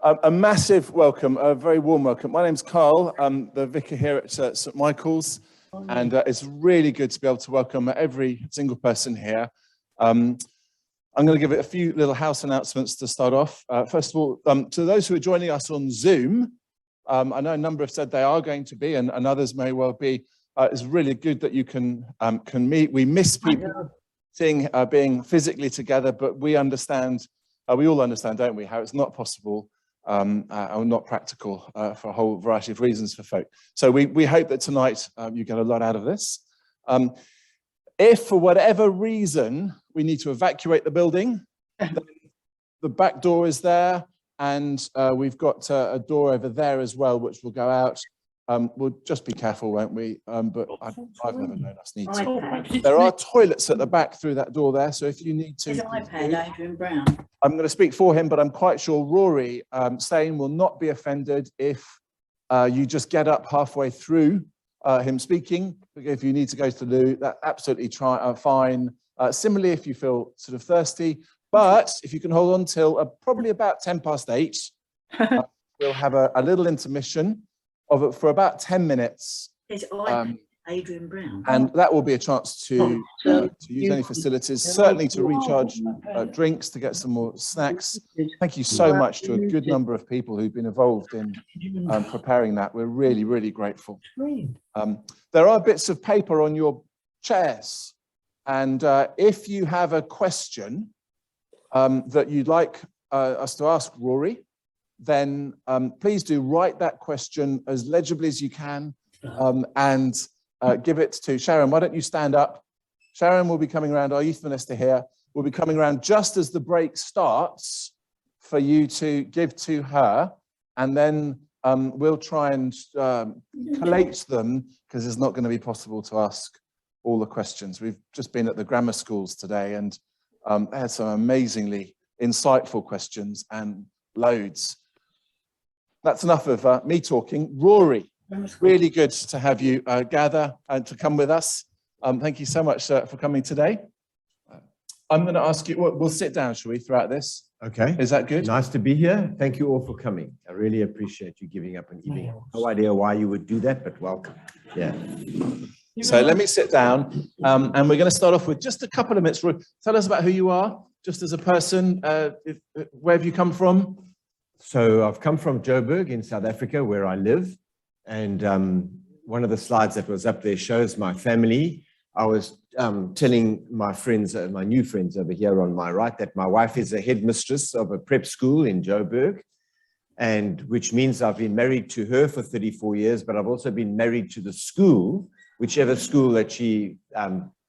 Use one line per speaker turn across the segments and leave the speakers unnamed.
A massive welcome, a very warm welcome. My name's Carl. I'm the vicar here at St Michael's, and it's really good to be able to welcome every single person here. I'm going to give it a few little house announcements to start off. First of all, to those who are joining us on Zoom, I know a number have said they are going to be, and others may well be. It's really good that you can meet. We miss people being physically together, but we understand, we all understand, don't we, how it's not possible or not practical for a whole variety of reasons for folk. So we hope that tonight you get a lot out of this. If for whatever reason we need to evacuate the building, the back door is there, and we've got a door over there as well, which will go out. We'll just be careful, won't we? But I've never known us need to. There are toilets at the back through that door there, so if you need to.
Adrian Brown.
I'm going to speak for him, but I'm quite sure Rory Steyn will not be offended if you just get up halfway through him speaking. If you need to go to the loo, that's absolutely fine. Similarly, if you feel sort of thirsty, but if you can hold on till probably about 8:10, we'll have a little intermission for about 10 minutes.
Adrian Brown.
And that will be a chance to use any facilities, certainly to recharge drinks, to get some more snacks. Thank you so much to a good number of people who've been involved in preparing that. We're really, really grateful. There are bits of paper on your chairs. And if you have a question that you'd like us to ask Rory, then please do write that question as legibly as you can and give it to Sharon. Why don't you stand up? Sharon will be coming around, our youth minister here, will be coming around just as the break starts for you to give to her, and then we'll try and collate them, because it's not going to be possible to ask all the questions. We've just been at the grammar schools today and had some amazingly insightful questions and loads. That's enough of me talking. Rory, really good to have you gather and to come with us. Thank you so much for coming today. I'm going to ask you, we'll sit down, shall we, throughout this?
Okay.
Is that good?
Nice to be here. Thank you all for coming. I really appreciate you giving up an evening. No idea why you would do that, but welcome. Yeah.
So let me sit down, and we're going to start off with just a couple of minutes. Tell us about who you are, just as a person. Where have you come from?
So I've come from Joburg in South Africa, where I live. And one of the slides that was up there shows my family. I was telling my friends, my new friends over here on my right, that my wife is a headmistress of a prep school in Joburg, and which means I've been married to her for 34 years, but I've also been married to the school, whichever school that she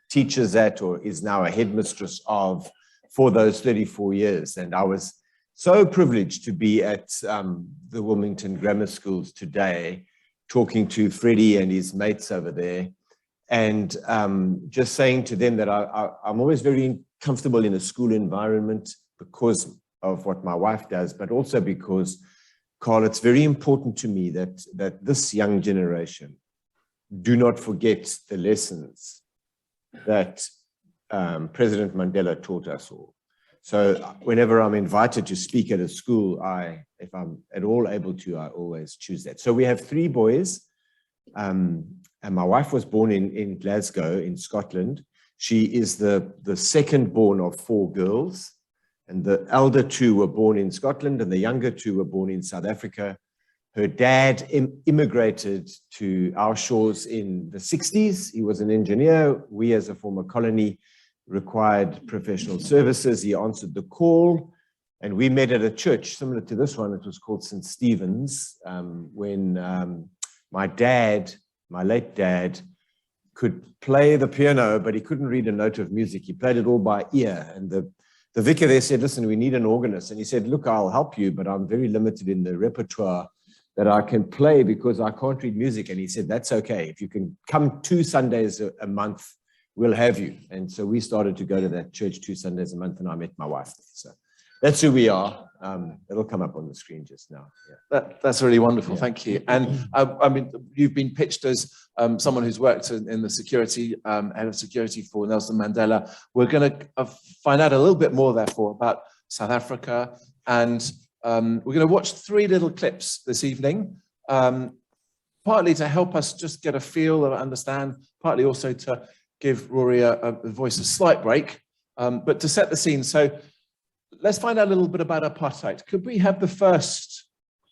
teaches at or is now a headmistress of for those 34 years. And I was so privileged to be at the Wilmington grammar schools today, talking to Freddie and his mates over there, and just saying to them that I'm always very comfortable in a school environment because of what my wife does, but also because, Carl, it's very important to me that this young generation do not forget the lessons that President Mandela taught us all. So whenever I'm invited to speak at a school, if I'm at all able to, I always choose that. So we have 3 boys, and my wife was born in Glasgow in Scotland. She is the second born of 4 girls, and the elder 2 were born in Scotland, and the younger 2 were born in South Africa. Her dad immigrated to our shores in the 60s. He was an engineer. We, as a former colony, required professional services. He answered the call, and we met at a church similar to this one. It was called St. Stephen's, when my late dad, could play the piano, but he couldn't read a note of music. He played it all by ear. And the vicar there said, listen, we need an organist. And he said, look, I'll help you, but I'm very limited in the repertoire that I can play because I can't read music. And he said, that's okay. If you can come 2 Sundays a month, we'll have you. And so we started to go to that church 2 Sundays a month, and I met my wife. So that's who we are. It'll come up on the screen just now. Yeah.
That's really wonderful. Yeah. Thank you. And I mean, you've been pitched as someone who's worked in the security, head of security for Nelson Mandela. We're going to find out a little bit more, therefore, about South Africa and We're going to watch 3 little clips this evening, partly to help us just get a feel and understand, partly also to give Rory a voice a slight break, but to set the scene. So let's find out a little bit about apartheid. Could we have the first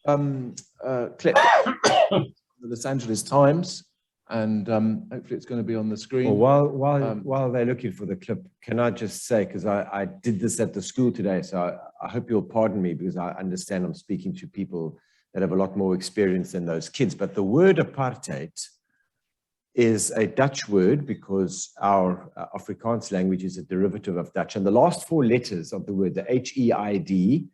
clip from the Los Angeles Times? And hopefully it's going to be on the screen.
Well, while they're looking for the clip, can I just say, because I did this at the school today, so I hope you'll pardon me, because I understand I'm speaking to people that have a lot more experience than those kids. But the word apartheid is a Dutch word, because our Afrikaans language is a derivative of Dutch. And the last 4 letters of the word, the H-E-I-D,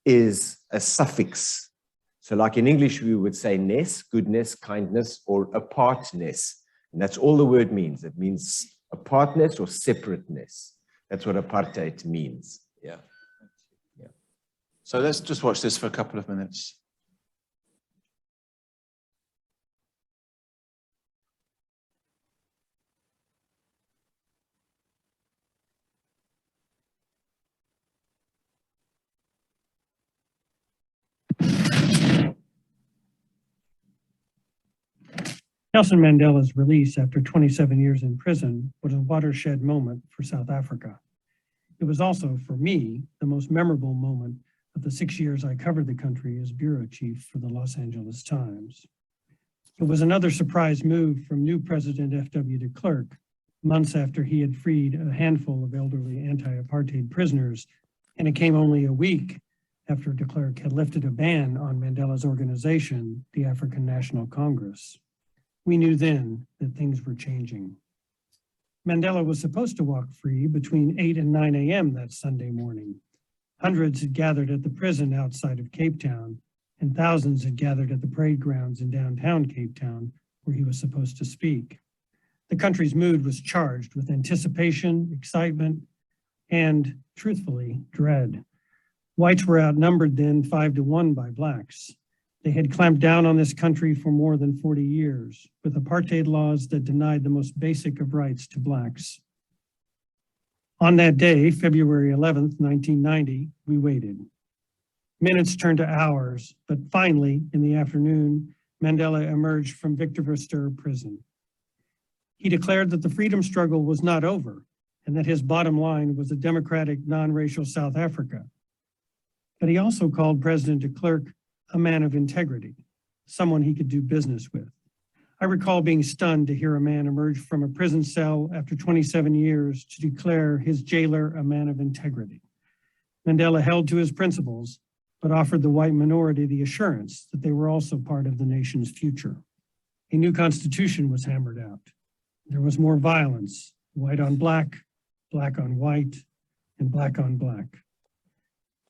is a suffix. So like in English, we would say ness, goodness, kindness, or apartness. And that's all the word means. It means apartness or separateness. That's what apartheid means. Yeah.
So let's just watch this for a couple of minutes.
Nelson Mandela's release after 27 years in prison was a watershed moment for South Africa. It was also, for me, the most memorable moment of the 6 years I covered the country as bureau chief for the Los Angeles Times. It was another surprise move from new President F.W. de Klerk, months after he had freed a handful of elderly anti-apartheid prisoners, and it came only a week after de Klerk had lifted a ban on Mandela's organization, the African National Congress. We knew then that things were changing. Mandela was supposed to walk free between 8 and 9 a.m. that Sunday morning. Hundreds had gathered at the prison outside of Cape Town, and thousands had gathered at the parade grounds in downtown Cape Town, where he was supposed to speak. The country's mood was charged with anticipation, excitement, and, truthfully, dread. Whites were outnumbered then 5-1 by blacks. They had clamped down on this country for more than 40 years, with apartheid laws that denied the most basic of rights to blacks. On that day, February 11th, 1990, we waited. Minutes turned to hours, but finally, in the afternoon, Mandela emerged from Victor Verster prison. He declared that the freedom struggle was not over, and that his bottom line was a democratic, non-racial South Africa. But he also called President de Klerk a man of integrity, someone he could do business with. I recall being stunned to hear a man emerge from a prison cell after 27 years to declare his jailer a man of integrity. Mandela held to his principles, but offered the white minority the assurance that they were also part of the nation's future. A new constitution was hammered out. There was more violence, white on black, black on white, and black on black.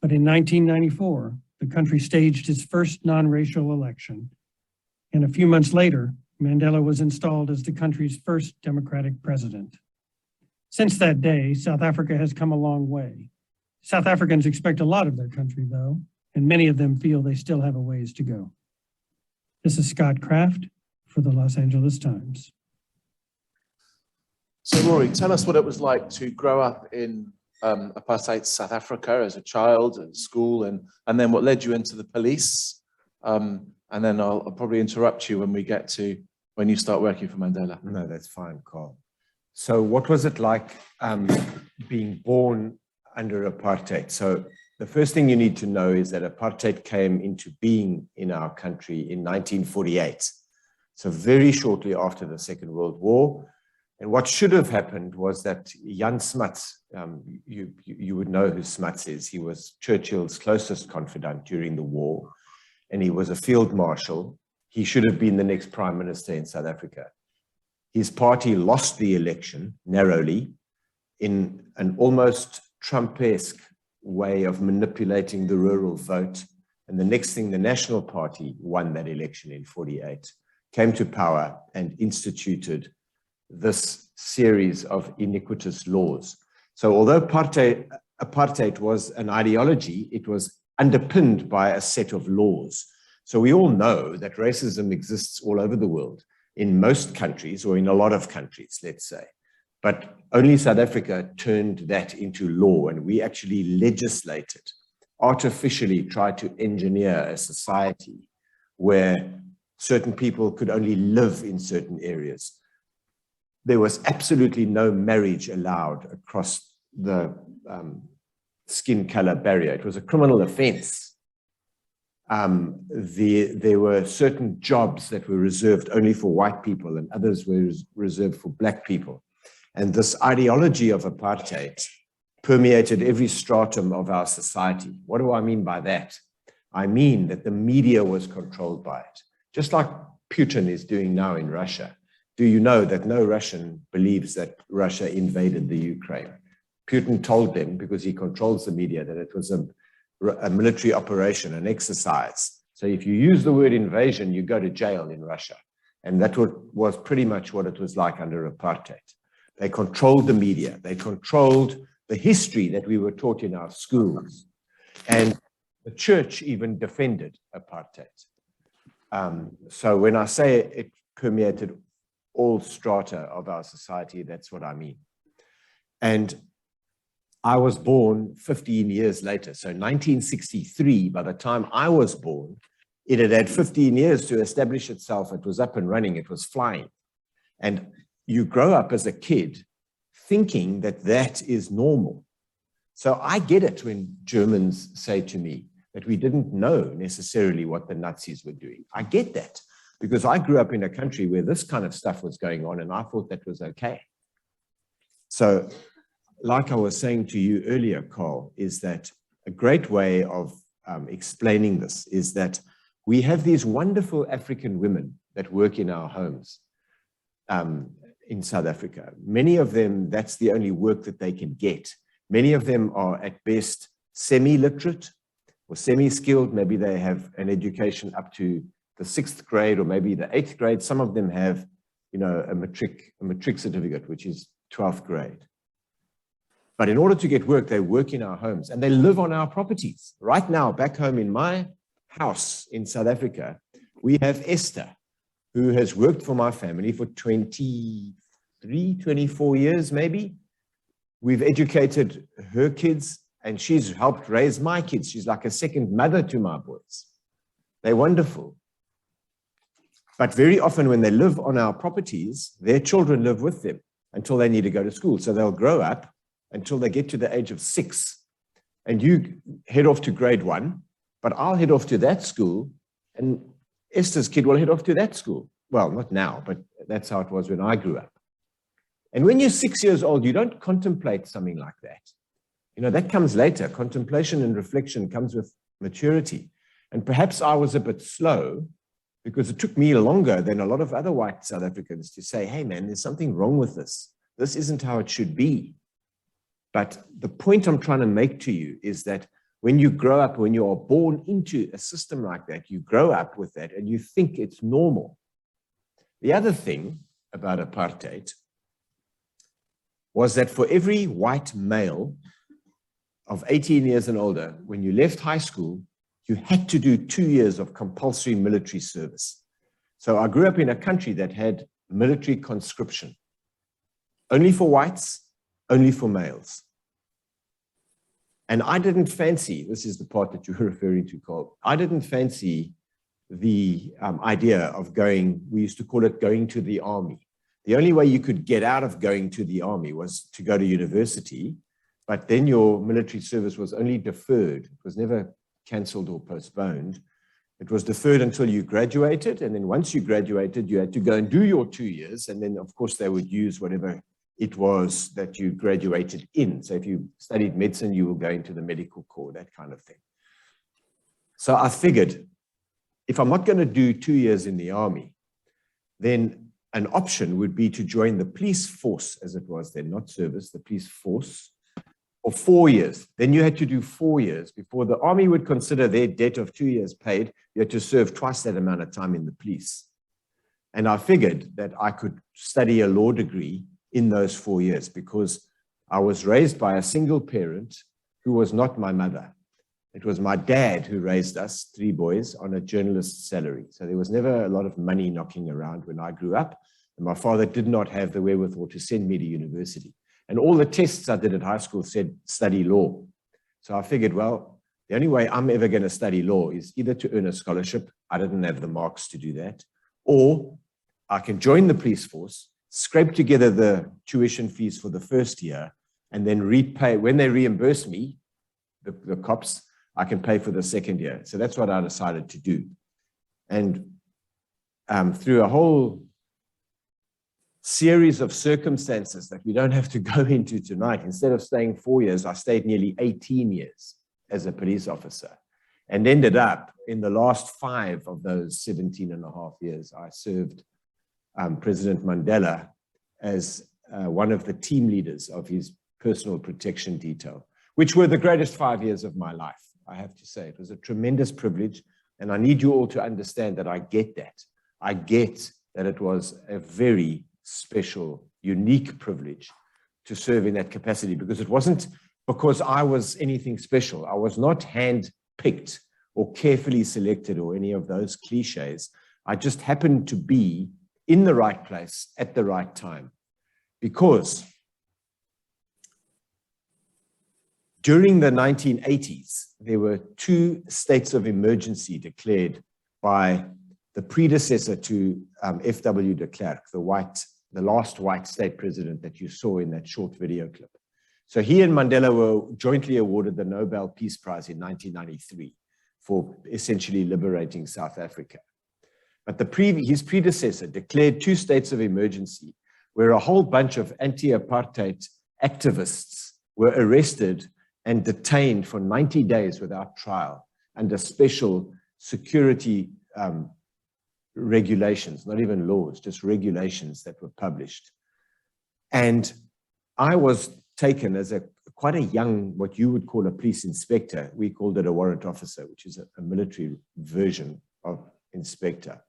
But in 1994, the country staged its first non-racial election, and a few months later, Mandela was installed as the country's first democratic president. Since that day, South Africa has come a long way. South Africans expect a lot of their country, though, and many of them feel they still have a ways to go. This is Scott Kraft for the Los Angeles Times.
So Rory, tell us what it was like to grow up in apartheid South Africa as a child at school, and then what led you into the police. And then I'll probably interrupt you when we get to when you start working for Mandela.
No, that's fine, Carl. So what was it like being born under apartheid? So the first thing you need to know is that apartheid came into being in our country in 1948. So very shortly after the Second World War. And what should have happened was that Jan Smuts, you would know who Smuts is. He was Churchill's closest confidant during the war, and he was a field marshal. He should have been the next prime minister in South Africa. His party lost the election narrowly in an almost Trump-esque way of manipulating the rural vote. And the next thing, the National Party won that election in 48, came to power and instituted this series of iniquitous laws. So although apartheid was an ideology, it was underpinned by a set of laws. So we all know that racism exists all over the world, in most countries, or in a lot of countries, let's say. But only South Africa turned that into law, and we actually legislated artificially tried to engineer a society where certain people could only live in certain areas. There was absolutely no marriage allowed across the skin color barrier. It was a criminal offense. There were certain jobs that were reserved only for white people and others were reserved for black people. And this ideology of apartheid permeated every stratum of our society. What do I mean by that? I mean that the media was controlled by it, just like Putin is doing now in Russia. Do you know that no Russian believes that Russia invaded the Ukraine? Putin told them, because he controls the media, that it was a military operation, an exercise. So if you use the word invasion, you go to jail in Russia. And that was pretty much what it was like under apartheid. They controlled the media. They controlled the history that we were taught in our schools. And the church even defended apartheid. So when I say it permeated all strata of our society, that's what I mean. And I was born 15 years later. So 1963, by the time I was born, it had had 15 years to establish itself. It was up and running. It was flying. And you grow up as a kid thinking that that is normal. So I get it when Germans say to me that we didn't know necessarily what the Nazis were doing. I get that because I grew up in a country where this kind of stuff was going on and I thought that was okay. So like I was saying to you earlier, Carl, is that a great way of explaining this is that we have these wonderful African women that work in our homes in South Africa. Many of them, that's the only work that they can get. Many of them are at best semi-literate or semi-skilled. Maybe they have an education up to the 6th grade or maybe the 8th grade. Some of them have, you know, a matric certificate, which is 12th grade. But in order to get work, they work in our homes and they live on our properties. Right now, back home in my house in South Africa, we have Esther, who has worked for my family for 23, 24 years, maybe. We've educated her kids and she's helped raise my kids. She's like a second mother to my boys. They're wonderful. But very often when they live on our properties, their children live with them until they need to go to school. So they'll grow up until they get to the age of 6. And you head off to grade 1, but I'll head off to that school and Esther's kid will head off to that school. Well, not now, but that's how it was when I grew up. And when you're 6 years old, you don't contemplate something like that. You know, that comes later. Contemplation and reflection comes with maturity. And perhaps I was a bit slow because it took me longer than a lot of other white South Africans to say, hey, man, there's something wrong with this. This isn't how it should be. But the point I'm trying to make to you is that when you grow up, when you are born into a system like that, you grow up with that and you think it's normal. The other thing about apartheid was that for every white male of 18 years and older, when you left high school, you had to do 2 years of compulsory military service. So I grew up in a country that had military conscription, only for whites, only for males. And I didn't fancy, this is the part that you were referring to, Carl, I didn't fancy the idea of going, we used to call it going to the army. The only way you could get out of going to the army was to go to university, but then your military service was only deferred. It was never cancelled or postponed. It was deferred until you graduated, and then once you graduated, you had to go and do your 2 years, and then of course they would use whatever it was that you graduated in. So if you studied medicine, you will go into the medical corps, that kind of thing. So I figured, if I'm not going to do 2 years in the army, then an option would be to join the police force, as it was then, not service, the police force, for 4 years. Then you had to do 4 years before the army would consider their debt of 2 years paid. You had to serve twice that amount of time in the police. And I figured that I could study a law degree in those 4 years because I was raised by a single parent who was not my mother. It was my dad who raised us, 3 boys, on a journalist's salary. So there was never a lot of money knocking around when I grew up. And my father did not have the wherewithal to send me to university. And all the tests I did at high school said study law. So I figured, well, The only way I'm ever going to study law is either to earn a scholarship, I didn't have the marks to do that, or I can join the police force, scrape together the tuition fees for the first year, and then repay, when they reimburse me, the cops, I can pay for the second year. So that's what I decided to do. And through a whole series of circumstances that we don't have to go into tonight, instead of staying 4 years, I stayed nearly 18 years as a police officer, and ended up in the last 5 of those 17 and a half years, I served President Mandela as one of the team leaders of his personal protection detail, which were the greatest 5 years of my life, I have to say. It was a tremendous privilege, and I need you all to understand that I get that. I get that it was a very special, unique privilege to serve in that capacity, because it wasn't because I was anything special. I was not hand-picked or carefully selected or any of those cliches. I just happened to be in the right place at the right time, because during the 1980s, there were 2 states of emergency declared by the predecessor to F.W. de Klerk, the last white state president that you saw in that short video clip. So he and Mandela were jointly awarded the Nobel Peace Prize in 1993 for essentially liberating South Africa. But his predecessor declared 2 states of emergency, where a whole bunch of anti-apartheid activists were arrested and detained for 90 days without trial under special security regulations, not even laws, just regulations that were published. And I was taken as quite a young, what you would call a police inspector. We called it a warrant officer, which is a military version of inspector.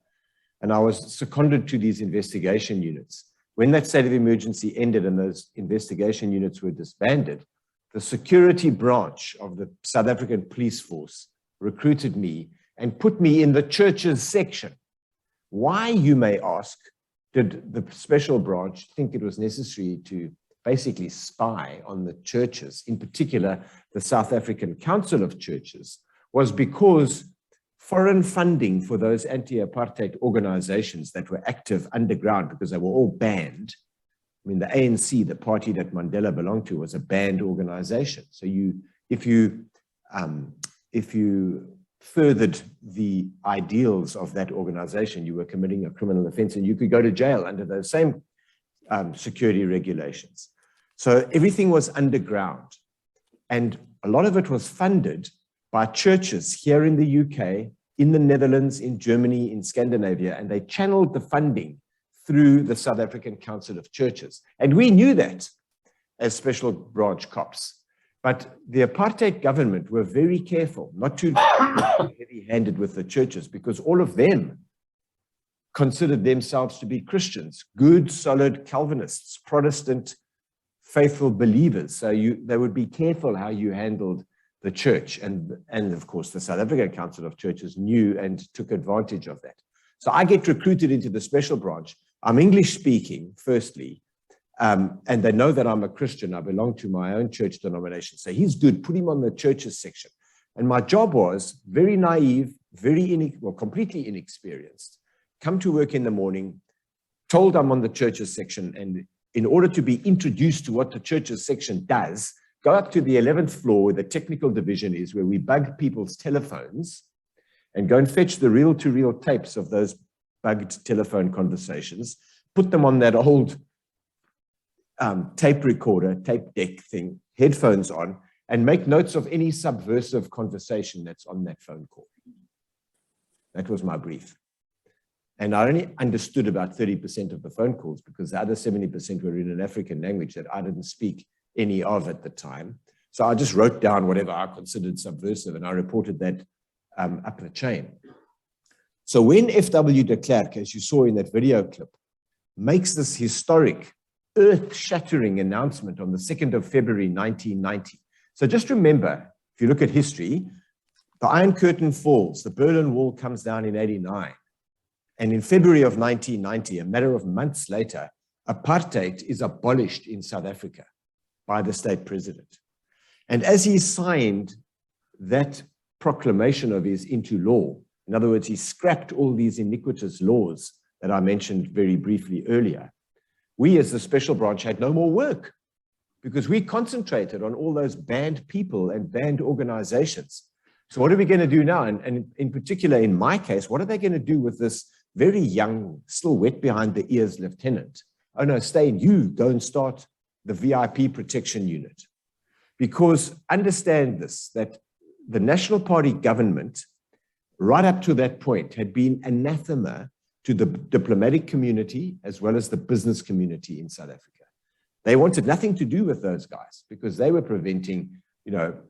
And I was seconded to these investigation units. When that state of emergency ended and those investigation units were disbanded, the security branch of the South African police force recruited me and put me in the churches section. Why, you may ask, did the special branch think it was necessary to basically spy on the churches, in particular the South African Council of Churches? Was because foreign funding for those anti-apartheid organizations that were active underground, because they were all banned. I mean, the ANC, the party that Mandela belonged to, was a banned organization. So if you furthered the ideals of that organization, you were committing a criminal offense, and you could go to jail under those same security regulations. So everything was underground, and a lot of it was funded by churches here in the UK, in the Netherlands, in Germany, in Scandinavia, and they channeled the funding through the South African Council of Churches. And we knew that as special branch cops. But the apartheid government were very careful not to be heavy-handed with the churches, because all of them considered themselves to be Christians, good, solid Calvinists, Protestant, faithful believers. So they would be careful how you handled the church. And of course, the South African Council of Churches knew and took advantage of that. So I get recruited into the special branch. I'm English speaking, firstly, and they know that I'm a Christian. I belong to my own church denomination. So he's good, put him on the churches section. And my job was very naive, completely inexperienced. Come to work in the morning, told I'm on the churches section, and in order to be introduced to what the churches section does, go up to the 11th floor where the technical division is, where we bug people's telephones and go and fetch the reel-to-reel tapes of those bugged telephone conversations, put them on that old tape recorder, tape deck thing, headphones on, and make notes of any subversive conversation that's on that phone call. That was my brief. And I only understood about 30% of the phone calls, because the other 70% were in an African language that I didn't speak any of at the time. So I just wrote down whatever I considered subversive, and I reported that up the chain. So when F.W. de Klerk, as you saw in that video clip, makes this historic, earth-shattering announcement on the 2nd of February, 1990. So just remember, if you look at history, the Iron Curtain falls, the Berlin Wall comes down in 89. And in February of 1990, a matter of months later, apartheid is abolished in South Africa by the state president. And as he signed that proclamation of his into law. In other words, he scrapped all these iniquitous laws that I mentioned very briefly earlier. We as the special branch had no more work because we concentrated on all those banned people and banned organizations. So what are we going to do now? And in particular, in my case, what are they going to do with this very young, still wet behind the ears lieutenant? Oh no, Steyn, you go and start the VIP protection unit. Because understand this, that the National Party government, right up to that point, had been anathema to the diplomatic community as well as the business community in South Africa. They wanted nothing to do with those guys because they were preventing,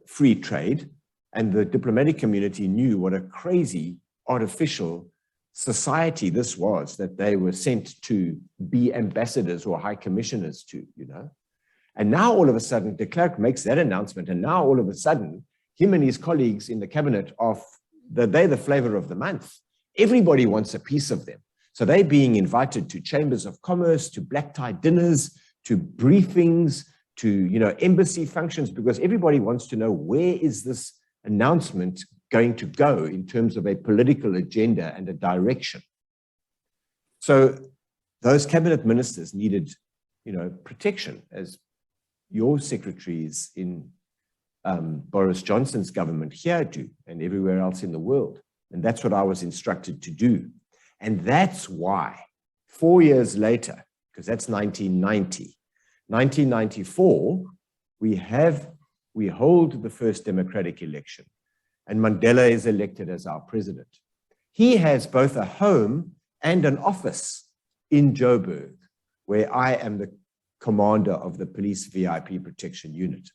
free trade. And the diplomatic community knew what a crazy, artificial society this was that they were sent to be ambassadors or high commissioners to, And now all of a sudden, de Klerk makes that announcement. And now all of a sudden, him and his colleagues in the cabinet they're the flavor of the month. Everybody wants a piece of them. So they're being invited to chambers of commerce, to black tie dinners, to briefings, to, embassy functions, because everybody wants to know where is this announcement going to go in terms of a political agenda and a direction. So those cabinet ministers needed, protection, as your secretaries in Boris Johnson's government here do, and everywhere else in the world. And that's what I was instructed to do. And that's why 4 years later, because that's 1990, 1994, we hold the first democratic election, and Mandela is elected as our president. He has both a home and an office in Joburg, where I am the commander of the police VIP protection unit.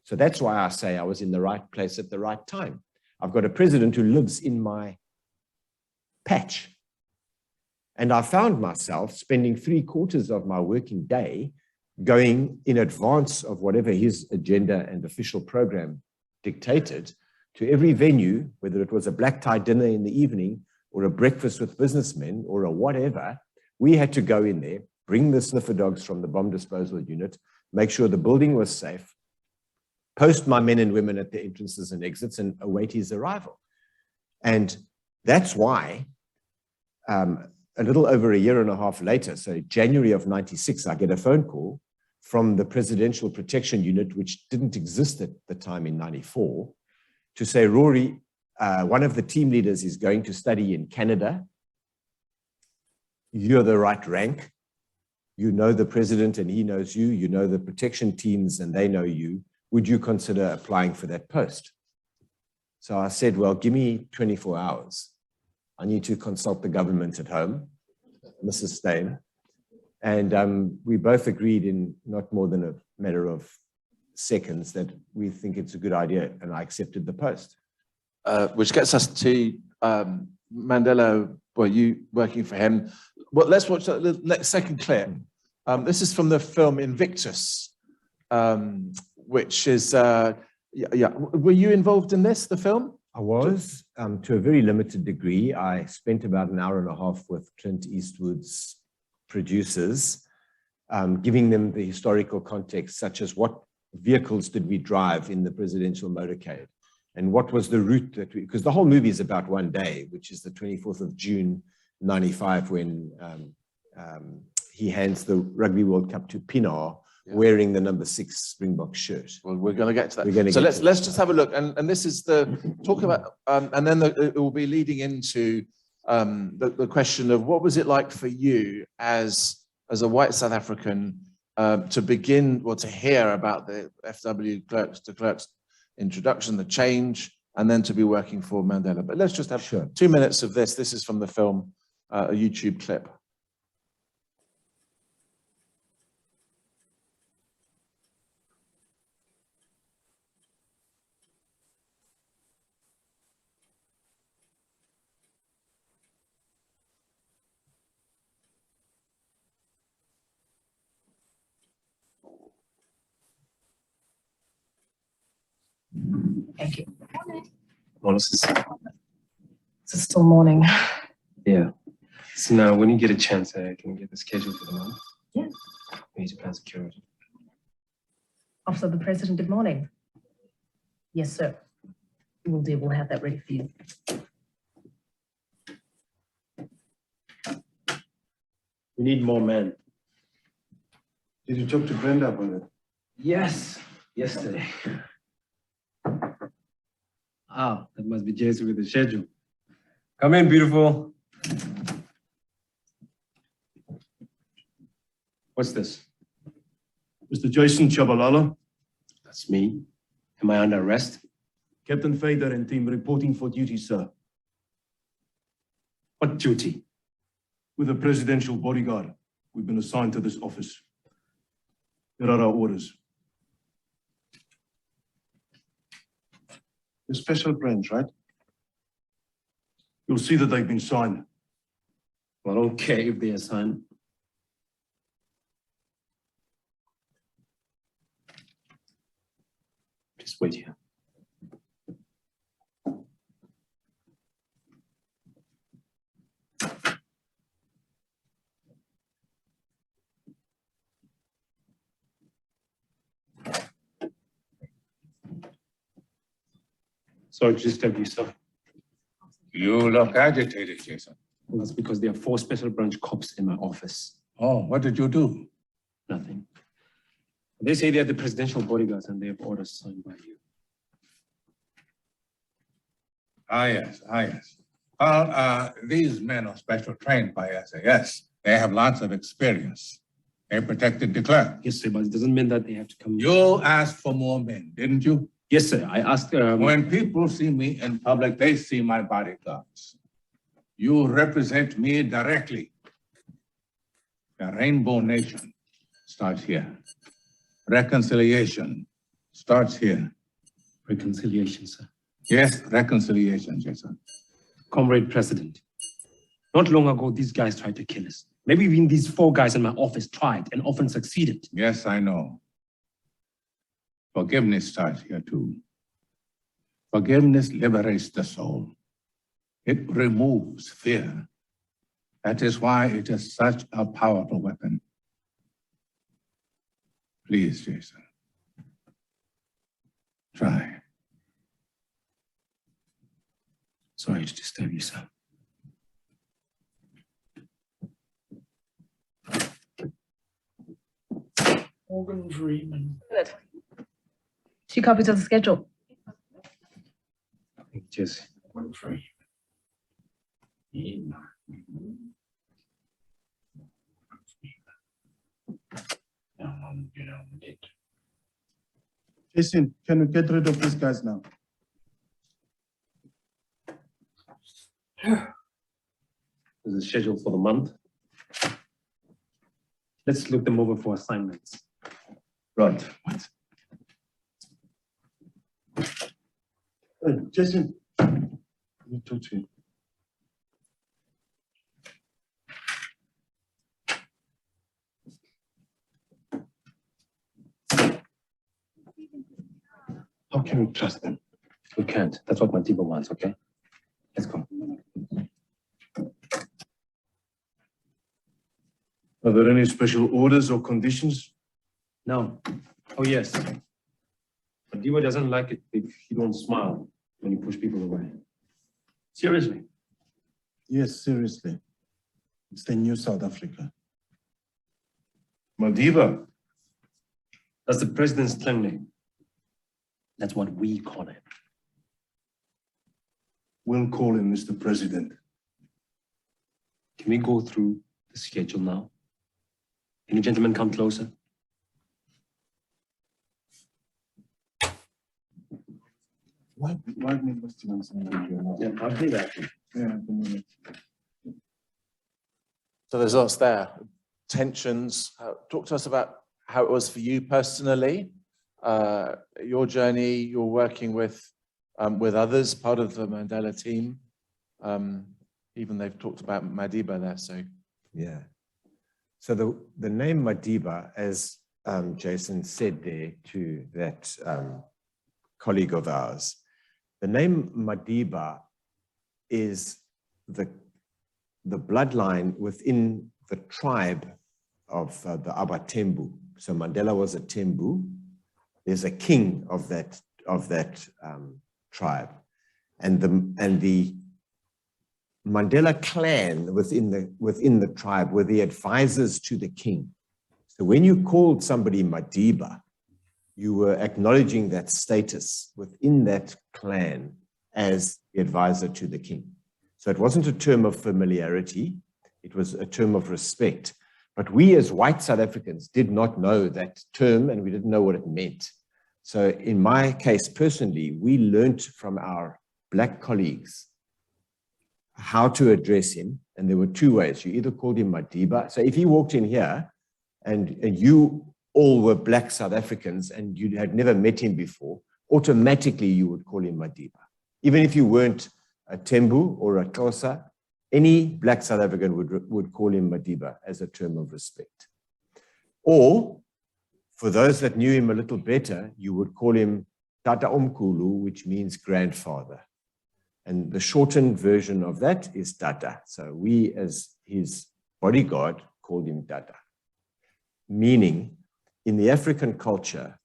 So that's why I say I was in the right place at the right time. I've got a president who lives in my patch. And I found myself spending 3/4 of my working day going in advance of whatever his agenda and official program dictated to every venue, whether it was a black tie dinner in the evening or a breakfast with businessmen or a whatever. We had to go in there, bring the sniffer dogs from the bomb disposal unit, make sure the building was safe, post my men and women at the entrances and exits, and await his arrival. And that's why a little over a year and a half later, so January of 96, I get a phone call from the Presidential Protection Unit, which didn't exist at the time in 94, to say, Rory, one of the team leaders is going to study in Canada. You're the right rank. You know the president and he knows you. You know the protection teams and they know you. Would you consider applying for that post? So I said, well, give me 24 hours. I need to consult the government at home, Mrs. Steyn. And we both agreed in not more than a matter of seconds that we think it's a good idea, and I accepted the post.
Which gets us to Mandela, well, you working for him. Well, let's watch the second clip. This is from the film Invictus, which is, were you involved in this, the film?
I was, to a very limited degree. I spent about an hour and a half with Clint Eastwood's producers, giving them the historical context, such as what vehicles did we drive in the presidential motorcade, and what was the route that because the whole movie is about one day, which is the 24th of June, 95, when he hands the Rugby World Cup to Pienaar, wearing the number 6 Springbok shirt. Well, we're going to get to that. So let's just have a look. And this is the talk about, and then it will be leading into the question of what was it like for you as a white South African to begin, or to hear about the FW de Klerk's introduction, the change, and then to be working for Mandela. But let's just have 2 minutes of this. This is from the film, a YouTube clip.
Thank you. Well, it's still morning.
Yeah. So now, when you get a chance, can you get the schedule for the month?
Yeah.
We need to plan security.
Officer of the President, good morning. Yes, sir. We'll do. We'll have that ready for you.
We need more men.
Did you talk to Brenda about it?
Yes, yesterday. Ah, that must be Jason with the schedule. Come in, beautiful. What's this?
Mr. Jason Chabalala,
That's me. Am I under arrest?
Captain Fader and team reporting for duty, sir.
What duty?
With a presidential bodyguard, we've been assigned to this office. Here are our orders. The special branch, right? You'll see that they've been signed.
Well, I don't care if they assign. Just wait here. Sorry to disturb you, sir.
You look agitated, Jason.
Well, that's because there are 4 special branch cops in my office.
Oh, what did you do?
Nothing. They say they're the presidential bodyguards and they have orders signed by you.
Ah, yes, ah, yes. Well, these men are special trained by SAS. They have lots of experience. They protected the clerk.
Yes, sir, but it doesn't mean that they have to come.
You asked for more men, didn't you?
Yes, sir. I asked.
When people see me in public, they see my bodyguards. You represent me directly. The Rainbow Nation starts here. Reconciliation starts here.
Reconciliation, sir.
Yes, reconciliation, Jason.
Comrade President, not long ago, these guys tried to kill us. Maybe even these 4 guys in my office tried and often succeeded.
Yes, I know. Forgiveness starts here too. Forgiveness liberates the soul. It removes fear. That is why it is such a powerful weapon. Please, Jason. Try.
Sorry to disturb you, sir.
Morgan Freeman.
Good. 2 copies of the schedule.
Cheers.
Morgan Freeman.
Jason, can we get rid of these guys now?
There's a schedule for the month. Let's look them over for assignments.
Right. What? Jason, let me talk to you.
How can we trust them? We can't. That's what Madiba wants, okay? Let's go.
Are there any special orders or conditions?
No. Oh, yes. Madiba doesn't like it if you don't smile when you push people away. Seriously.
Yes, seriously. It's the new South Africa. Madiba.
That's the president's slang name. That's what we call him.
We'll call him Mr. President.
Can we go through the schedule now? Can you gentlemen come closer?
Why must you answer?
Yeah, I'll do that.
Yeah,
So there's lots there. Tensions. Talk to us about how it was for you personally, your journey, you're working with others, part of the Mandela team. Even they've talked about Madiba there, so.
Yeah. So the name Madiba, as Jason said there to that colleague of ours, the name Madiba is the bloodline within the tribe of the Abatembu. So Mandela was a Tembu. There's a king of that tribe. And the Mandela clan within the tribe were the advisors to the king. So when you called somebody Madiba, you were acknowledging that status within that clan as the advisor to the king. So it wasn't a term of familiarity, it was a term of respect. But we as white South Africans did not know that term, and we didn't know what it meant. So in my case personally, we learned from our black colleagues how to address him. And there were two ways. You either called him Madiba. So if he walked in here and you all were black South Africans and you had never met him before, automatically you would call him Madiba. Even if you weren't a Tembu or a Xhosa, any black South African would call him Madiba as a term of respect. Or, for those that knew him a little better, you would call him Tata Omkhulu, which means grandfather. And the shortened version of that is Tata. So we, as his bodyguard, called him Tata. Meaning, in the African culture,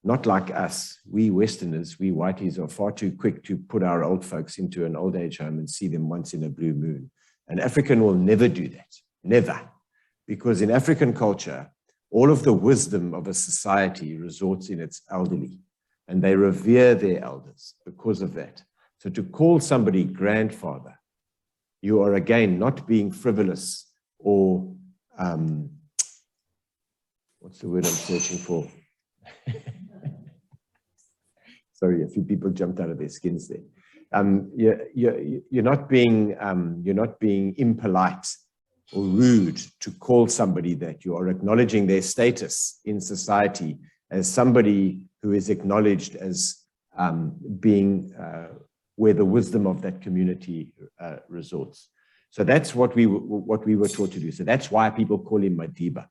not like us, we Westerners, we whiteys are far too quick to put our old folks into an old age home and see them once in a blue moon. An African will never do that, never. Because in African culture, all of the wisdom of a society resorts in its elderly, and they revere their elders because of that. So to call somebody grandfather, you are again not being frivolous or, what's the word I'm searching for? Sorry, a few people jumped out of their skins there. You're not being impolite or rude to call somebody that. You are acknowledging their status in society as somebody who is acknowledged as being where the wisdom of that community resorts. So that's what we were taught to do. So that's why people call him Madiba.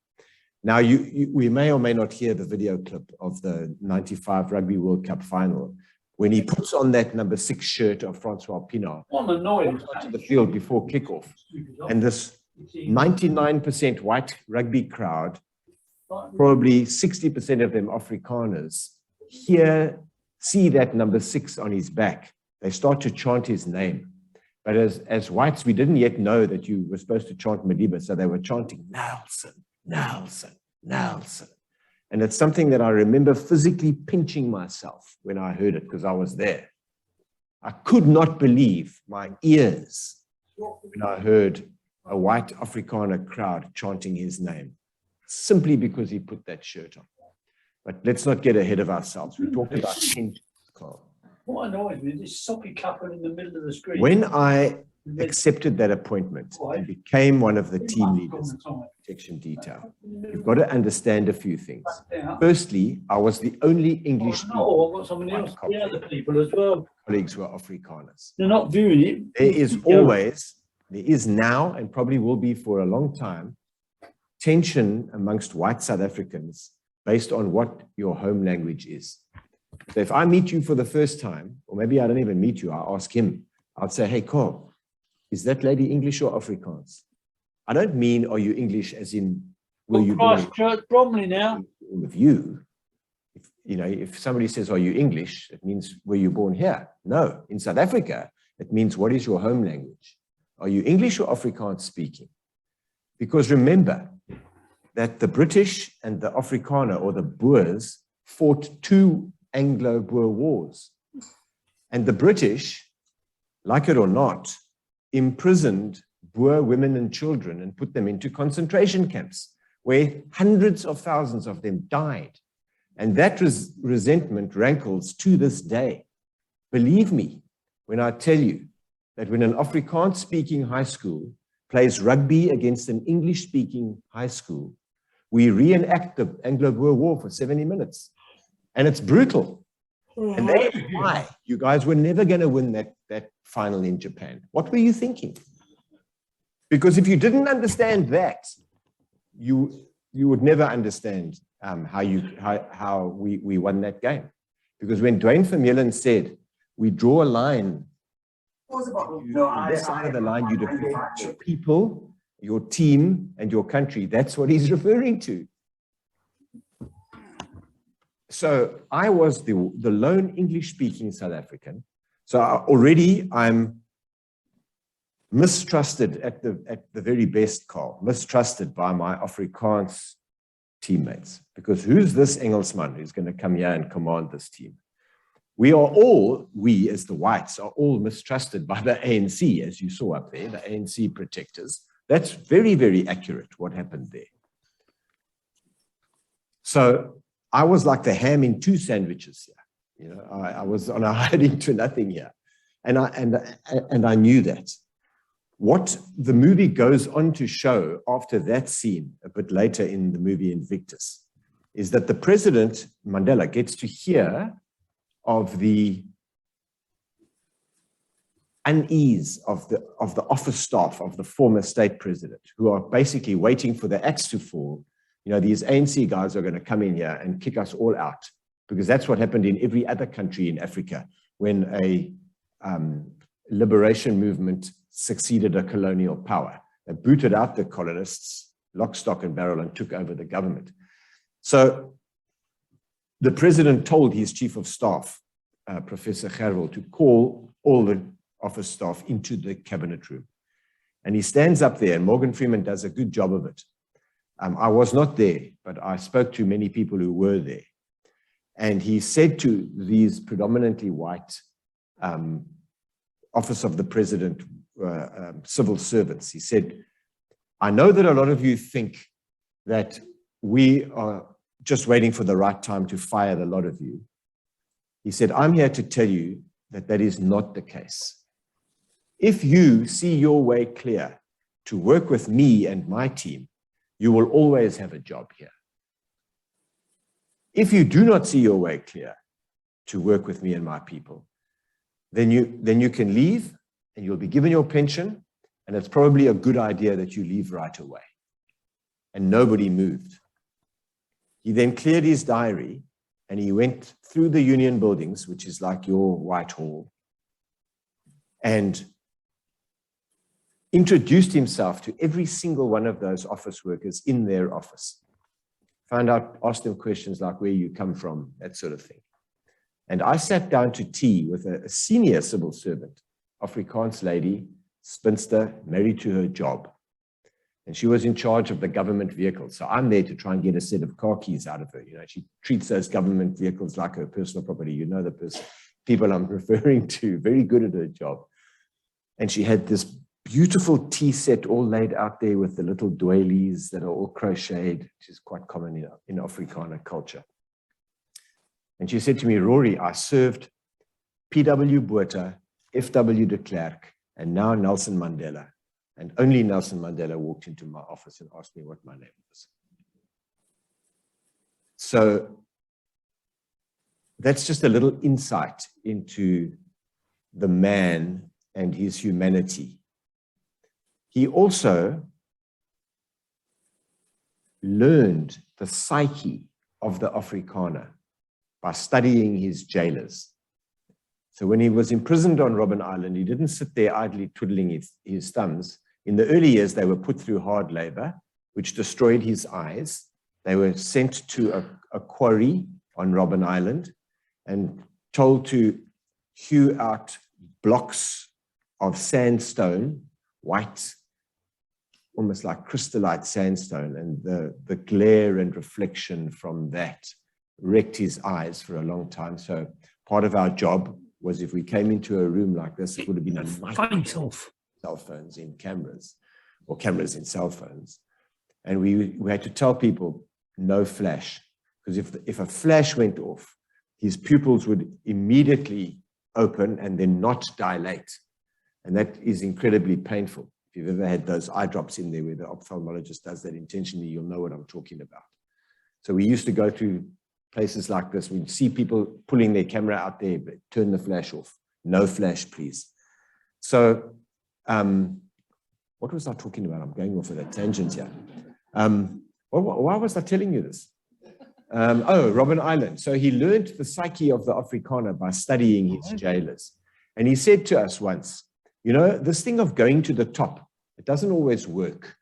Now, we may or may not hear the video clip of the 95 Rugby World Cup final when he puts on that number 6 shirt of Francois Pienaar to the field before kickoff. And this 99% white rugby crowd, probably 60% of them Afrikaners, see that number 6 on his back. They start to chant his name. But as whites, we didn't yet know that you were supposed to chant Madiba, so they were chanting Nelson, Nelson, Nelson. And it's something that I remember physically pinching myself when I heard it, because I was there. I could not believe my ears when I heard a white Afrikaner crowd chanting his name, simply because he put that shirt on. But let's not get ahead of ourselves. We talked about Kent, Carl.
What annoys me is this soppy couple in the middle of the screen.
When I accepted that appointment and became one of the team leaders of protection detail, you've got to understand a few things. Firstly, I was the only English speaker.
I've got somebody else, the other people as well.
Colleagues were Afrikaners.
They're not viewing it.
There is now, and probably will be for a long time, tension amongst white South Africans based on what your home language is. So if I meet you for the first time, or maybe I don't even meet you, I ask him, I'd say, hey, Carl, is that lady English or Afrikaans? I don't mean, are you English as in, were you born
Christchurch, Bromley now?
with you? If somebody says, are you English? It means, were you born here? No. In South Africa, it means, what is your home language? Are you English or Afrikaans speaking? Because remember that the British and the Afrikaner, or the Boers, fought 2 Anglo-Boer wars. And the British, like it or not, imprisoned Boer women and children and put them into concentration camps, where hundreds of thousands of them died. And that resentment rankles to this day. Believe me when I tell you that when an Afrikaans-speaking high school plays rugby against an English-speaking high school, we reenact the Anglo-Boer War for 70 minutes. And it's brutal. And that is why you guys were never going to win that final in Japan. What were you thinking? Because if you didn't understand that, you would never understand how we won that game. Because when Dwayne Vermeulen said, we draw a line, on this side of the line, you defend your people, your team, and your country. That's what he's referring to. So I was the lone English-speaking South African So already I'm mistrusted at the very best, Carl, mistrusted by my Afrikaans teammates, because who's this Engelsman who's going to come here and command this team? We as the whites are all mistrusted by the ANC, as you saw up there, the ANC protectors. That's very, very accurate what happened there. So I was like the ham in two sandwiches here. You know, I was on a hiding to nothing here. And I knew that. What the movie goes on to show after that scene, a bit later in the movie Invictus, is that the president, Mandela, gets to hear of the unease of the office staff of the former state president, who are basically waiting for the axe to fall. You know, these ANC guys are going to come in here and kick us all out, because that's what happened in every other country in Africa when a liberation movement succeeded a colonial power. They booted out the colonists, lock, stock, and barrel, and took over the government. So the president told his chief of staff, Professor Gerwel, to call all the office staff into the cabinet room. And he stands up there, and Morgan Freeman does a good job of it. I was not there, but I spoke to many people who were there. And he said to these predominantly white Office of the President civil servants, he said, I know that a lot of you think that we are just waiting for the right time to fire the lot of you. He said, I'm here to tell you that that is not the case. If you see your way clear to work with me and my team, you will always have a job here. If you do not see your way clear to work with me and my people, then you can leave and you'll be given your pension, and it's probably a good idea that you leave right away. And nobody moved. He then cleared his diary and he went through the union buildings, which is like your Whitehall, and introduced himself to every single one of those office workers in their office. Found out, asked them questions like where you come from, that sort of thing. And I sat down to tea with a senior civil servant, Afrikaans lady, spinster, married to her job. And she was in charge of the government vehicles. So I'm there to try and get a set of car keys out of her. You know, she treats those government vehicles like her personal property. You know, the people I'm referring to, very good at her job. And she had this beautiful tea set all laid out there with the little doilies that are all crocheted, which is quite common in Afrikaner culture. And she said to me, Rory, I served P.W. Botha, F.W. de Klerk, and now Nelson Mandela. And only Nelson Mandela walked into my office and asked me what my name was. So that's just a little insight into the man and his humanity. He also learned the psyche of the Afrikaner by studying his jailers. So when he was imprisoned on Robben Island, he didn't sit there idly twiddling his thumbs. In the early years, they were put through hard labor, which destroyed his eyes. They were sent to a quarry on Robben Island and told to hew out blocks of sandstone, white, almost like crystallite sandstone, and the glare and reflection from that wrecked his eyes for a long time. So part of our job was, if we came into a room like this, it would have been a nightmare. Cell phones in cameras, or cameras in cell phones. And we had to tell people no flash, because if a flash went off, his pupils would immediately open and then not dilate. And that is incredibly painful. If you've ever had those eye drops in there where the ophthalmologist does that intentionally, you'll know what I'm talking about. So we used to go to places like this. We'd see people pulling their camera out there, but turn the flash off. No flash, please. So what was I talking about? I'm going off at a tangent here. Why was I telling you this? Robben Island. So he learned the psyche of the Afrikaner by studying his jailers. And he said to us once, you know, this thing of going to the top, it doesn't always work,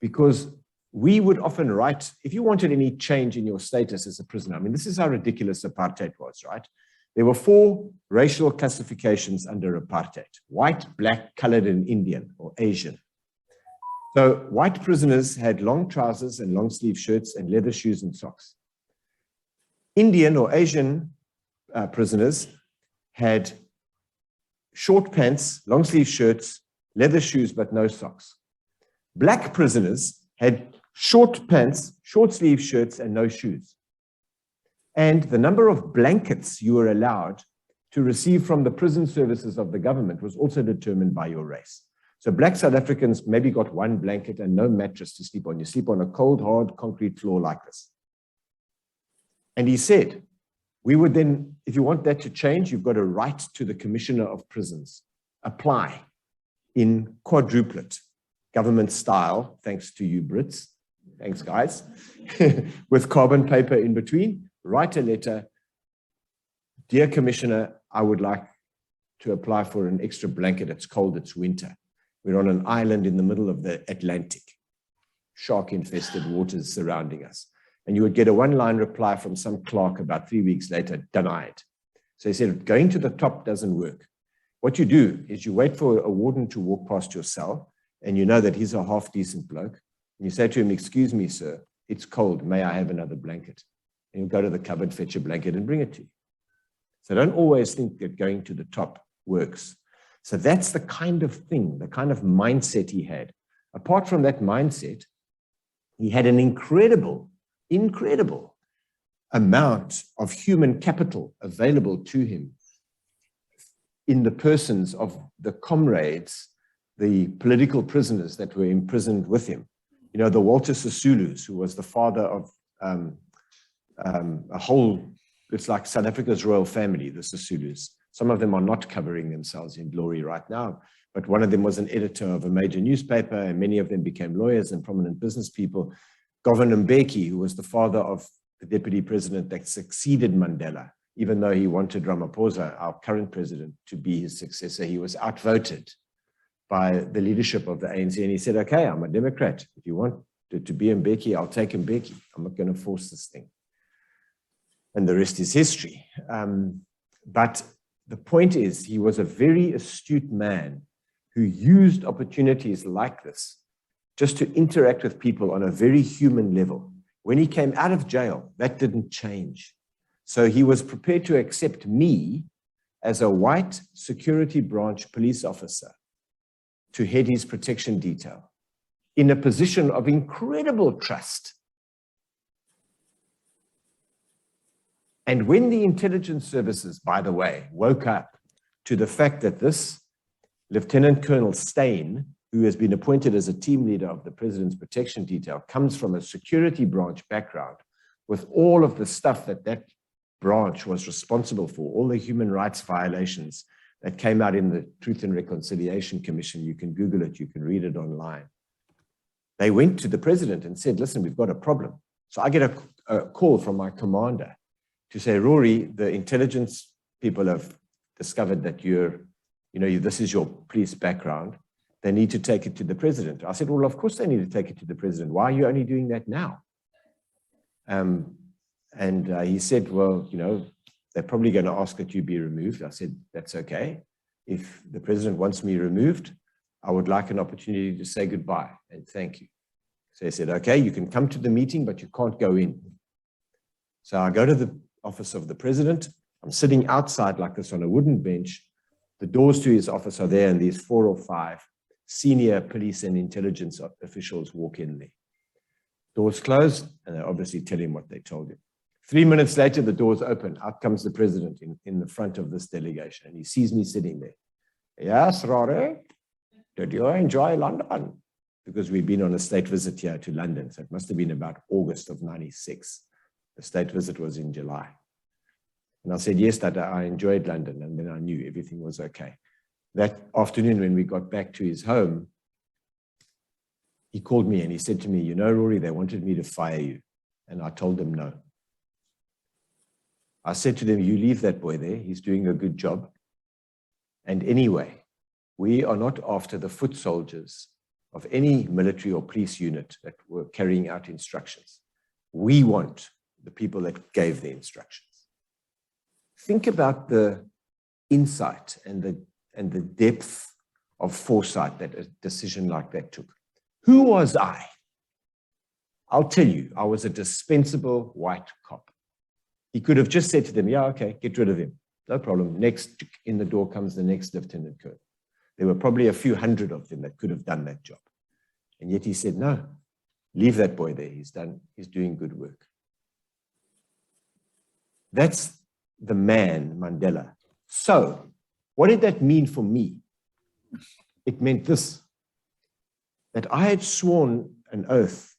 because we would often write, if you wanted any change in your status as a prisoner, I mean, this is how ridiculous apartheid was, right? There were 4 racial classifications under apartheid: white, black, colored, and Indian or Asian. So white prisoners had long trousers and long sleeve shirts and leather shoes and socks. Indian or Asian prisoners had short pants, long sleeve shirts, leather shoes, but no socks. Black prisoners had short pants, short sleeve shirts, and no shoes. And the number of blankets you were allowed to receive from the prison services of the government was also determined by your race. So black South Africans maybe got 1 blanket and no mattress to sleep on. You sleep on a cold, hard concrete floor like this. And he said, we would then, if you want that to change, you've got to write to the Commissioner of Prisons, apply in quadruplet, government style, thanks to you Brits, thanks guys, with carbon paper in between, write a letter, dear Commissioner, I would like to apply for an extra blanket. It's cold, it's winter. We're on an island in the middle of the Atlantic, shark-infested waters surrounding us. And you would get a 1-line reply from some clerk about 3 weeks later, denied. So he said, going to the top doesn't work. What you do is you wait for a warden to walk past your cell, and you know that he's a half-decent bloke. And you say to him, excuse me, sir, it's cold. May I have another blanket? And he'll go to the cupboard, fetch a blanket, and bring it to you. So don't always think that going to the top works. So that's the kind of thing, the kind of mindset he had. Apart from that mindset, he had an incredible amount of human capital available to him in the persons of the comrades, the political prisoners that were imprisoned with him. You know, the Walter Sisulus, who was the father of a whole, it's like South Africa's royal family, the Sisulus. Some of them are not covering themselves in glory right now, but one of them was an editor of a major newspaper, and many of them became lawyers and prominent business people. Governor Mbeki, who was the father of the deputy president that succeeded Mandela, even though he wanted Ramaphosa, our current president, to be his successor, he was outvoted by the leadership of the ANC. And he said, okay, I'm a Democrat. If you want to be Mbeki, I'll take Mbeki. I'm not going to force this thing. And the rest is history. But the point is, he was a very astute man who used opportunities like this just to interact with people on a very human level. When he came out of jail, that didn't change. So he was prepared to accept me as a white security branch police officer to head his protection detail in a position of incredible trust. And when the intelligence services, by the way, woke up to the fact that this Lieutenant Colonel Steyn, who has been appointed as a team leader of the President's Protection Detail, comes from a security branch background with all of the stuff that that branch was responsible for, all the human rights violations that came out in the Truth and Reconciliation Commission. You can Google it, you can read it online. They went to the President and said, listen, we've got a problem. So I get a call from my commander to say, Rory, the intelligence people have discovered that this is your police background. They need to take it to the President. I said, well, of course they need to take it to the President. Why are you only doing that now? He said, well, they're probably going to ask that you be removed. I said, that's okay. If the President wants me removed, I would like an opportunity to say goodbye and thank you. So he said, okay, you can come to the meeting, but you can't go in. So I go to the office of the President. I'm sitting outside like this on a wooden bench. The doors to his office are there, and these 4 or 5 senior police and intelligence officials walk in there. Doors close, and they obviously tell him what they told him. 3 minutes later, the doors open. Out comes the President in the front of this delegation, and he sees me sitting there. Yes, Rory, did you enjoy London? Because we've been on a state visit here to London, so it must have been about August of '96. The state visit was in July. And I said, yes, that I enjoyed London, and then I knew everything was okay. That afternoon, when we got back to his home, he called me and he said to me, Rory, they wanted me to fire you. And I told them no. I said to them, you leave that boy there. He's doing a good job. And anyway, we are not after the foot soldiers of any military or police unit that were carrying out instructions. We want the people that gave the instructions. think about the insight and the depth of foresight that a decision like that took. Who was I? I'll tell you, I was a dispensable white cop. He could have just said to them, yeah, okay, get rid of him. No problem. Next, in the door comes the next lieutenant colonel. There were probably a few hundred of them that could have done that job. And yet he said, no, leave that boy there. He's doing good work. That's the man, Mandela. So what did that mean for me? It meant this, that I had sworn an oath,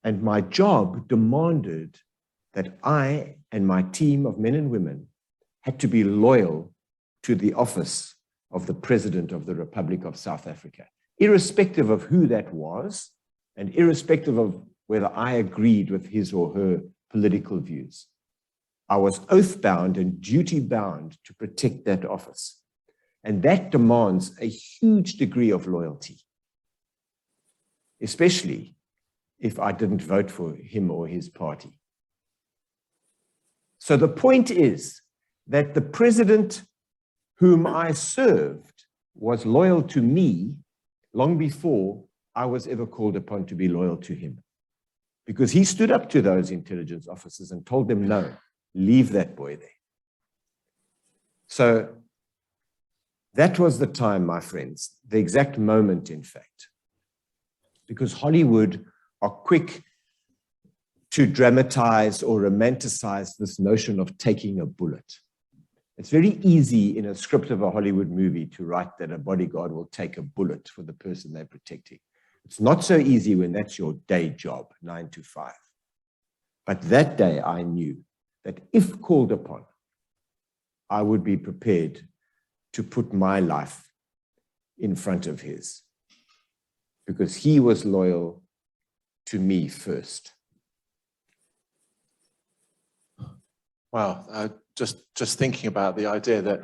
and my job demanded that I and my team of men and women had to be loyal to the office of the President of the Republic of South Africa, irrespective of who that was, and irrespective of whether I agreed with his or her political views. I was oath-bound and duty-bound to protect that office. And that demands a huge degree of loyalty, especially if I didn't vote for him or his party. So the point is that the president whom I served was loyal to me long before I was ever called upon to be loyal to him, because he stood up to those intelligence officers and told them, no, leave that boy there. So that was the time, my friends, the exact moment, in fact, because Hollywood are quick to dramatize or romanticize this notion of taking a bullet. It's very easy in a script of a Hollywood movie to write that a bodyguard will take a bullet for the person they're protecting. It's not so easy when that's your day job, 9 to 5. But that day I knew that if called upon, I would be prepared to put my life in front of his, because he was loyal to me first.
Wow, just thinking about the idea that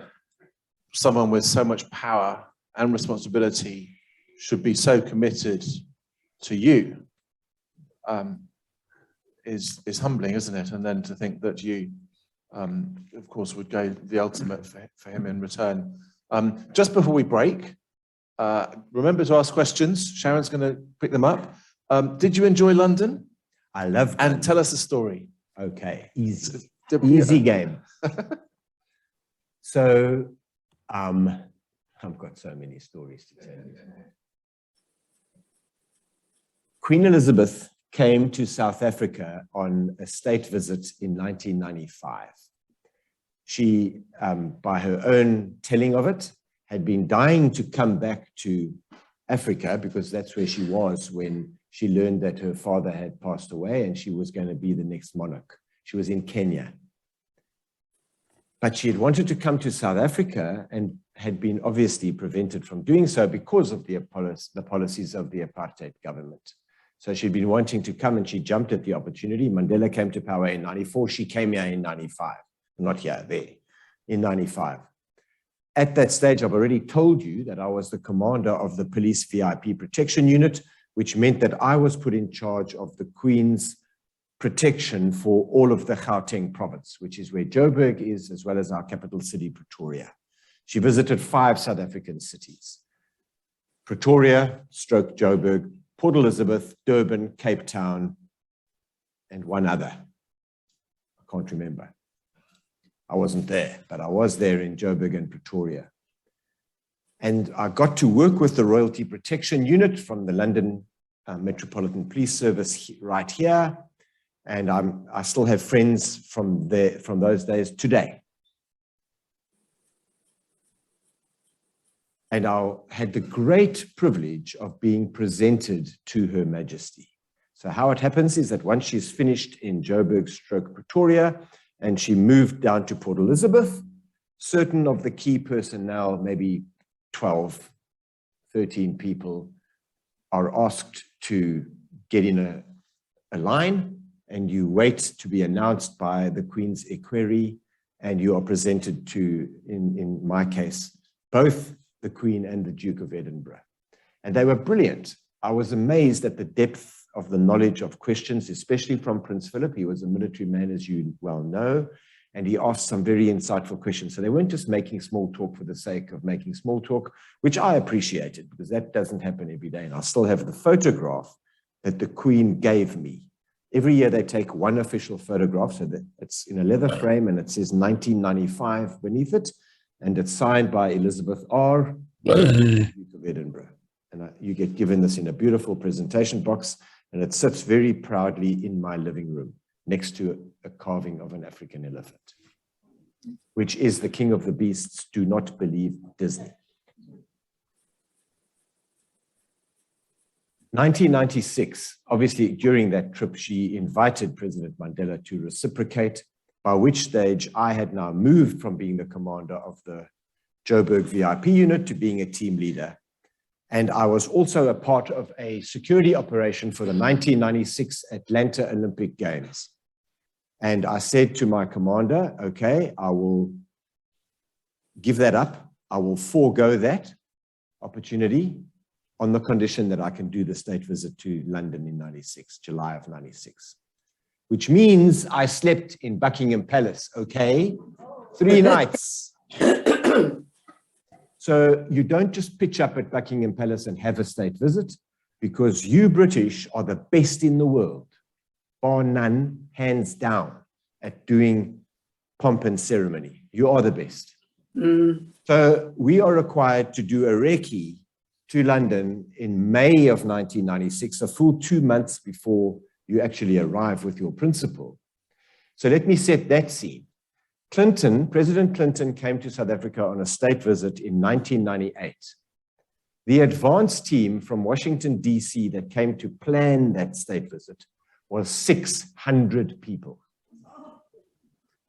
someone with so much power and responsibility should be so committed to you is humbling, isn't it? And then to think that you, of course, would go the ultimate for him in return. Just before we break, remember to ask questions. Sharon's going to pick them up. Did you enjoy London?
I loved
And tell us a story.
Okay, easy. Easy game. So, I've got so many stories to tell you. Queen Elizabeth came to South Africa on a state visit in 1995. She, by her own telling of it, had been dying to come back to Africa because that's where she was when she learned that her father had passed away and she was going to be the next monarch. She was in Kenya. But she had wanted to come to South Africa and had been obviously prevented from doing so because of the policies of the apartheid government. So she'd been wanting to come and she jumped at the opportunity. Mandela came to power in 94. She came here in 95. Not here, there, in 95. At that stage, I've already told you that I was the commander of the police VIP protection unit, which meant that I was put in charge of the Queen's protection for all of the Gauteng province, which is where Joburg is, as well as our capital city, Pretoria. She visited 5 South African cities: Pretoria, stroke Joburg, Port Elizabeth, Durban, Cape Town, and one other. I can't remember. I wasn't there, but I was there in Joburg and Pretoria. And I got to work with the Royalty Protection Unit from the London Metropolitan Police Service right here. And I still have friends from those days today. And I had the great privilege of being presented to Her Majesty. So how it happens is that once she's finished in Joburg stroke Pretoria and she moved down to Port Elizabeth, certain of the key personnel, maybe 12, 13 people, are asked to get in a line, and you wait to be announced by the Queen's equerry, and you are presented to, in my case, both the Queen and the Duke of Edinburgh. And they were brilliant. I was amazed at the depth of the knowledge of questions, especially from Prince Philip. He was a military man, as you well know, and he asked some very insightful questions. So they weren't just making small talk for the sake of making small talk, which I appreciated because that doesn't happen every day. And I still have the photograph that the Queen gave me. Every year they take one official photograph, so that it's in a leather frame and it says 1995 beneath it, and it's signed by Elizabeth R., Duke of Edinburgh. And you get given this in a beautiful presentation box, and it sits very proudly in my living room next to a carving of an African elephant, which is the king of the beasts. Do not believe Disney. 1996, obviously during that trip, she invited President Mandela to reciprocate, by which stage I had now moved from being the commander of the Joburg VIP unit to being a team leader. And I was also a part of a security operation for the 1996 Atlanta Olympic Games. And I said to my commander, okay, I will give that up. I will forego that opportunity on the condition that I can do the state visit to London in 96, July of 96, which means I slept in Buckingham Palace, okay? 3 nights. So you don't just pitch up at Buckingham Palace and have a state visit, because you British are the best in the world, bar none, hands down, at doing pomp and ceremony. You are the best. So we are required to do a recce to London in May of 1996, a full 2 months before you actually arrive with your principal. So let me set that scene. President Clinton came to South Africa on a state visit in 1998. The advance team from Washington, D.C. that came to plan that state visit was 600 people.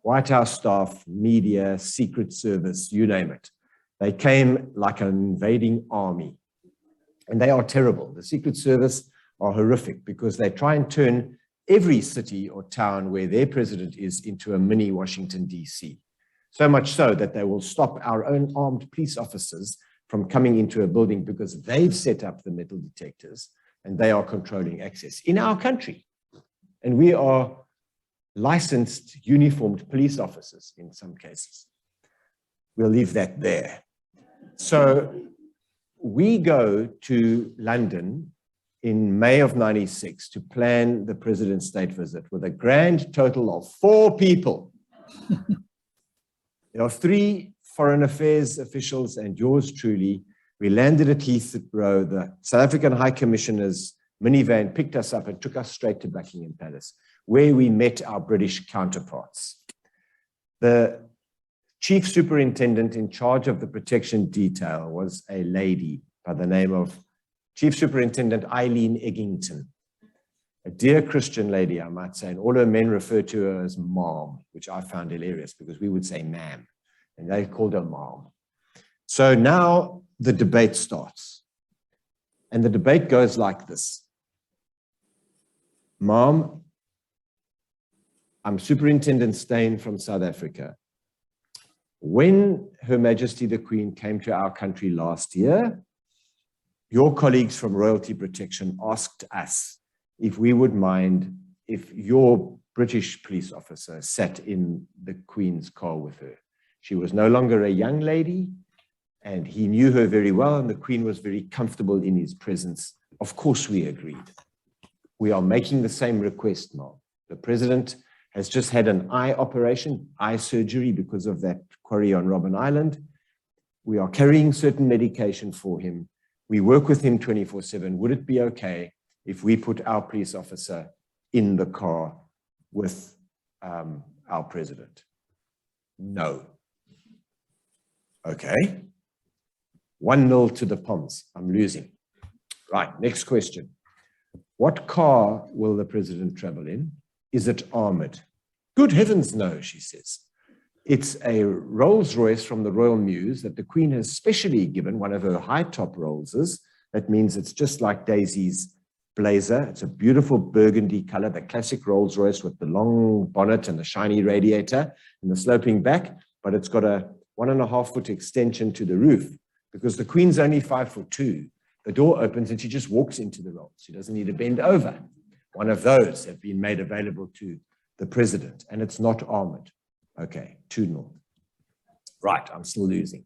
White House staff, media, Secret Service, you name it. They came like an invading army. And they are terrible. The Secret Service are horrific because they try and turn every city or town where their president is into a mini Washington, D.C. So much so that they will stop our own armed police officers from coming into a building because they've set up the metal detectors and they are controlling access in our country. And we are licensed, uniformed police officers in some cases. We'll leave that there. So we go to London in May of 96 to plan the president's state visit with a grand total of 4 people. There are 3 foreign affairs officials and yours truly. We landed at Heathrow. The South African High Commissioner's minivan picked us up and took us straight to Buckingham Palace, where we met our British counterparts. The chief superintendent in charge of the protection detail was a lady by the name of Chief Superintendent Eileen Eggington, a dear Christian lady, I might say, and all her men referred to her as Mom, which I found hilarious because we would say ma'am, and they called her Mom. So now the debate starts, and the debate goes like this. Mom, I'm Superintendent Steyn from South Africa. When Her Majesty the Queen came to our country last year, your colleagues from Royalty Protection asked us if we would mind if your British police officer sat in the Queen's car with her. She was no longer a young lady, and he knew her very well, and the Queen was very comfortable in his presence. Of course, we agreed. We are making the same request now. The President has just had an eye operation, eye surgery, because of that quarry on Robben Island. We are carrying certain medication for him. We work with him 24/7. Would it be okay if we put our police officer in the car with our president? No. Okay. 1-0 to the Poms. I'm losing. Right, next question. What car will the president travel in? Is it armored? Good heavens, no, she says. It's a Rolls Royce from the Royal Mews that the Queen has specially given, one of her high-top Rollses. That means it's just like Daisy's blazer. It's a beautiful burgundy color, the classic Rolls Royce with the long bonnet and the shiny radiator and the sloping back, but it's got a 1.5-foot extension to the roof because the Queen's only 5'2". The door opens and she just walks into the Rolls. She doesn't need to bend over. One of those have been made available to the president, and it's not armored. Okay, 2-0. Right, I'm still losing.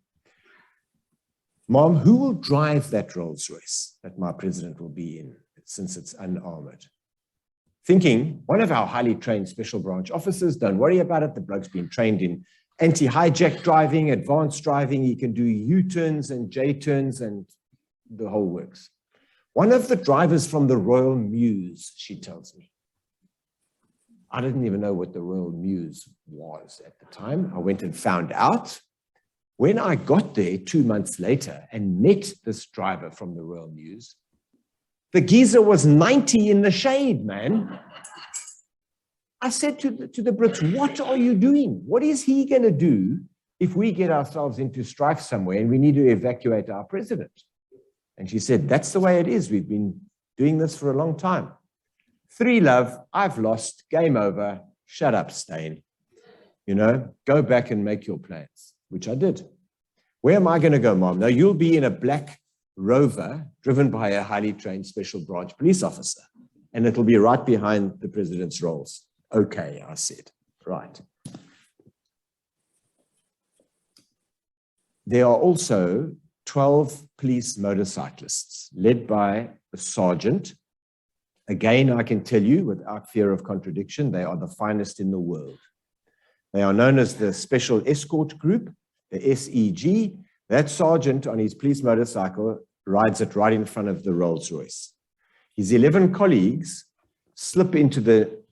Mom, who will drive that Rolls Royce that my president will be in since it's unarmored? Thinking, one of our highly trained special branch officers, don't worry about it. The bloke's been trained in anti-hijack driving, advanced driving. He can do U-turns and J-turns and the whole works. One of the drivers from the Royal Mews, she tells me. I didn't even know what the Royal Mews was at the time. I went and found out. When I got there 2 months later and met this driver from the Royal Mews, the geezer was 90 in the shade, man. I said to the Brits, what are you doing? What is he going to do if we get ourselves into strife somewhere and we need to evacuate our president? And she said, that's the way it is. We've been doing this for a long time. 3 love, I've lost, game over, shut up, Steyn. You know, go back and make your plans, which I did. Where am I going to go, Mom? No, you'll be in a black Rover driven by a highly trained special branch police officer, and it'll be right behind the president's Rolls. Okay, I said, right. There are also 12 police motorcyclists led by a sergeant. Again, I can tell you without fear of contradiction, they are the finest in the world. They are known as the Special Escort Group, the SEG. That sergeant on his police motorcycle rides it right in front of the Rolls Royce. His 11 colleagues slip into the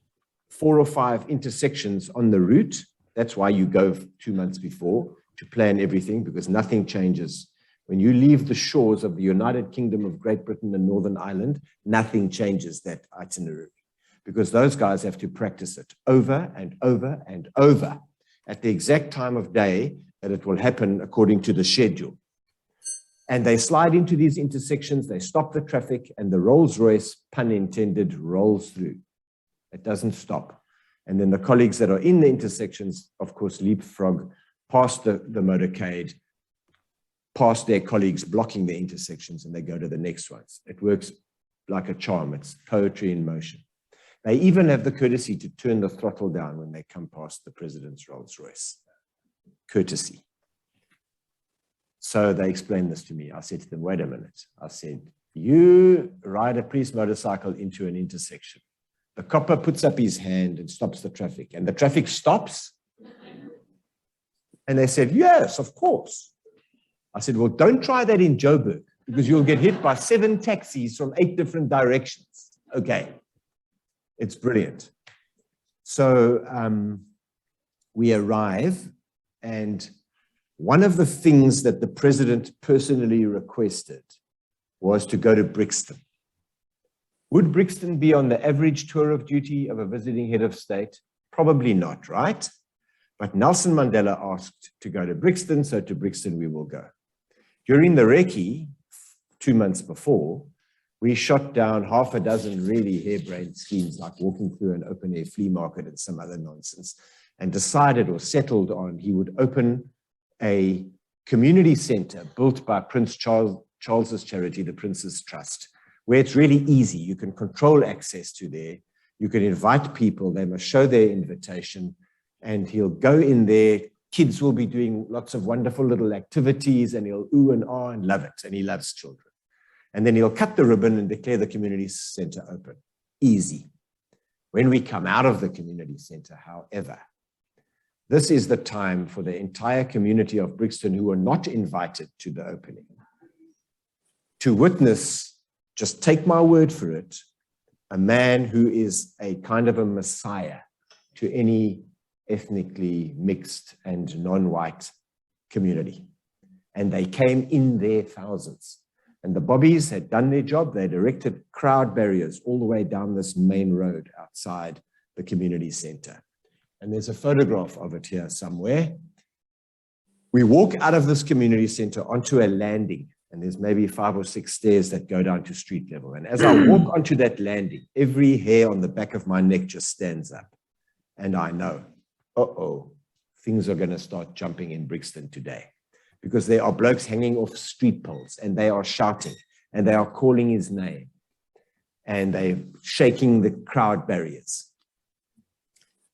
4 or 5 intersections on the route. That's why you go 2 months before to plan everything, because nothing changes. When you leave the shores of the United Kingdom of Great Britain and Northern Ireland, nothing changes that itinerary, because those guys have to practice it over and over and over at the exact time of day that it will happen according to the schedule. And they slide into these intersections, they stop the traffic, and the Rolls Royce, pun intended, rolls through. It doesn't stop. And then the colleagues that are in the intersections, of course, leapfrog past the motorcade, past their colleagues blocking the intersections, and they go to the next ones. It works like a charm. It's poetry in motion. They even have the courtesy to turn the throttle down when they come past the president's Rolls Royce. Courtesy. So they explained this to me. I said to them, wait a minute. I said, you ride a police motorcycle into an intersection. The copper puts up his hand and stops the traffic, and the traffic stops. And they said, yes, of course. I said, well, don't try that in Joburg, because you'll get hit by 7 taxis from 8 different directions. Okay. It's brilliant. So we arrive, and one of the things that the president personally requested was to go to Brixton. Would Brixton be on the average tour of duty of a visiting head of state? Probably not, right? But Nelson Mandela asked to go to Brixton, so to Brixton we will go. During the recce, 2 months before, we shot down half a dozen really harebrained schemes, like walking through an open-air flea market and some other nonsense, and decided or settled on he would open a community center built by Prince Charles's charity, the Prince's Trust, where it's really easy. You can control access to there. You can invite people. They must show their invitation, and he'll go in there. Kids will be doing lots of wonderful little activities, and he'll ooh and ah and love it, and he loves children. And then he'll cut the ribbon and declare the community center open. Easy. When we come out of the community center, however, this is the time for the entire community of Brixton who were not invited to the opening to witness, just take my word for it, a man who is a kind of a messiah to any ethnically mixed and non-white community. And they came in their thousands. And the bobbies had done their job. They'd erected crowd barriers all the way down this main road outside the community center. And there's a photograph of it here somewhere. We walk out of this community center onto a landing, and there's maybe 5 or 6 stairs that go down to street level. And as I walk onto that landing, every hair on the back of my neck just stands up. And I know, uh-oh, things are going to start jumping in Brixton today, because there are blokes hanging off street poles, and they are shouting, and they are calling his name, and they're shaking the crowd barriers.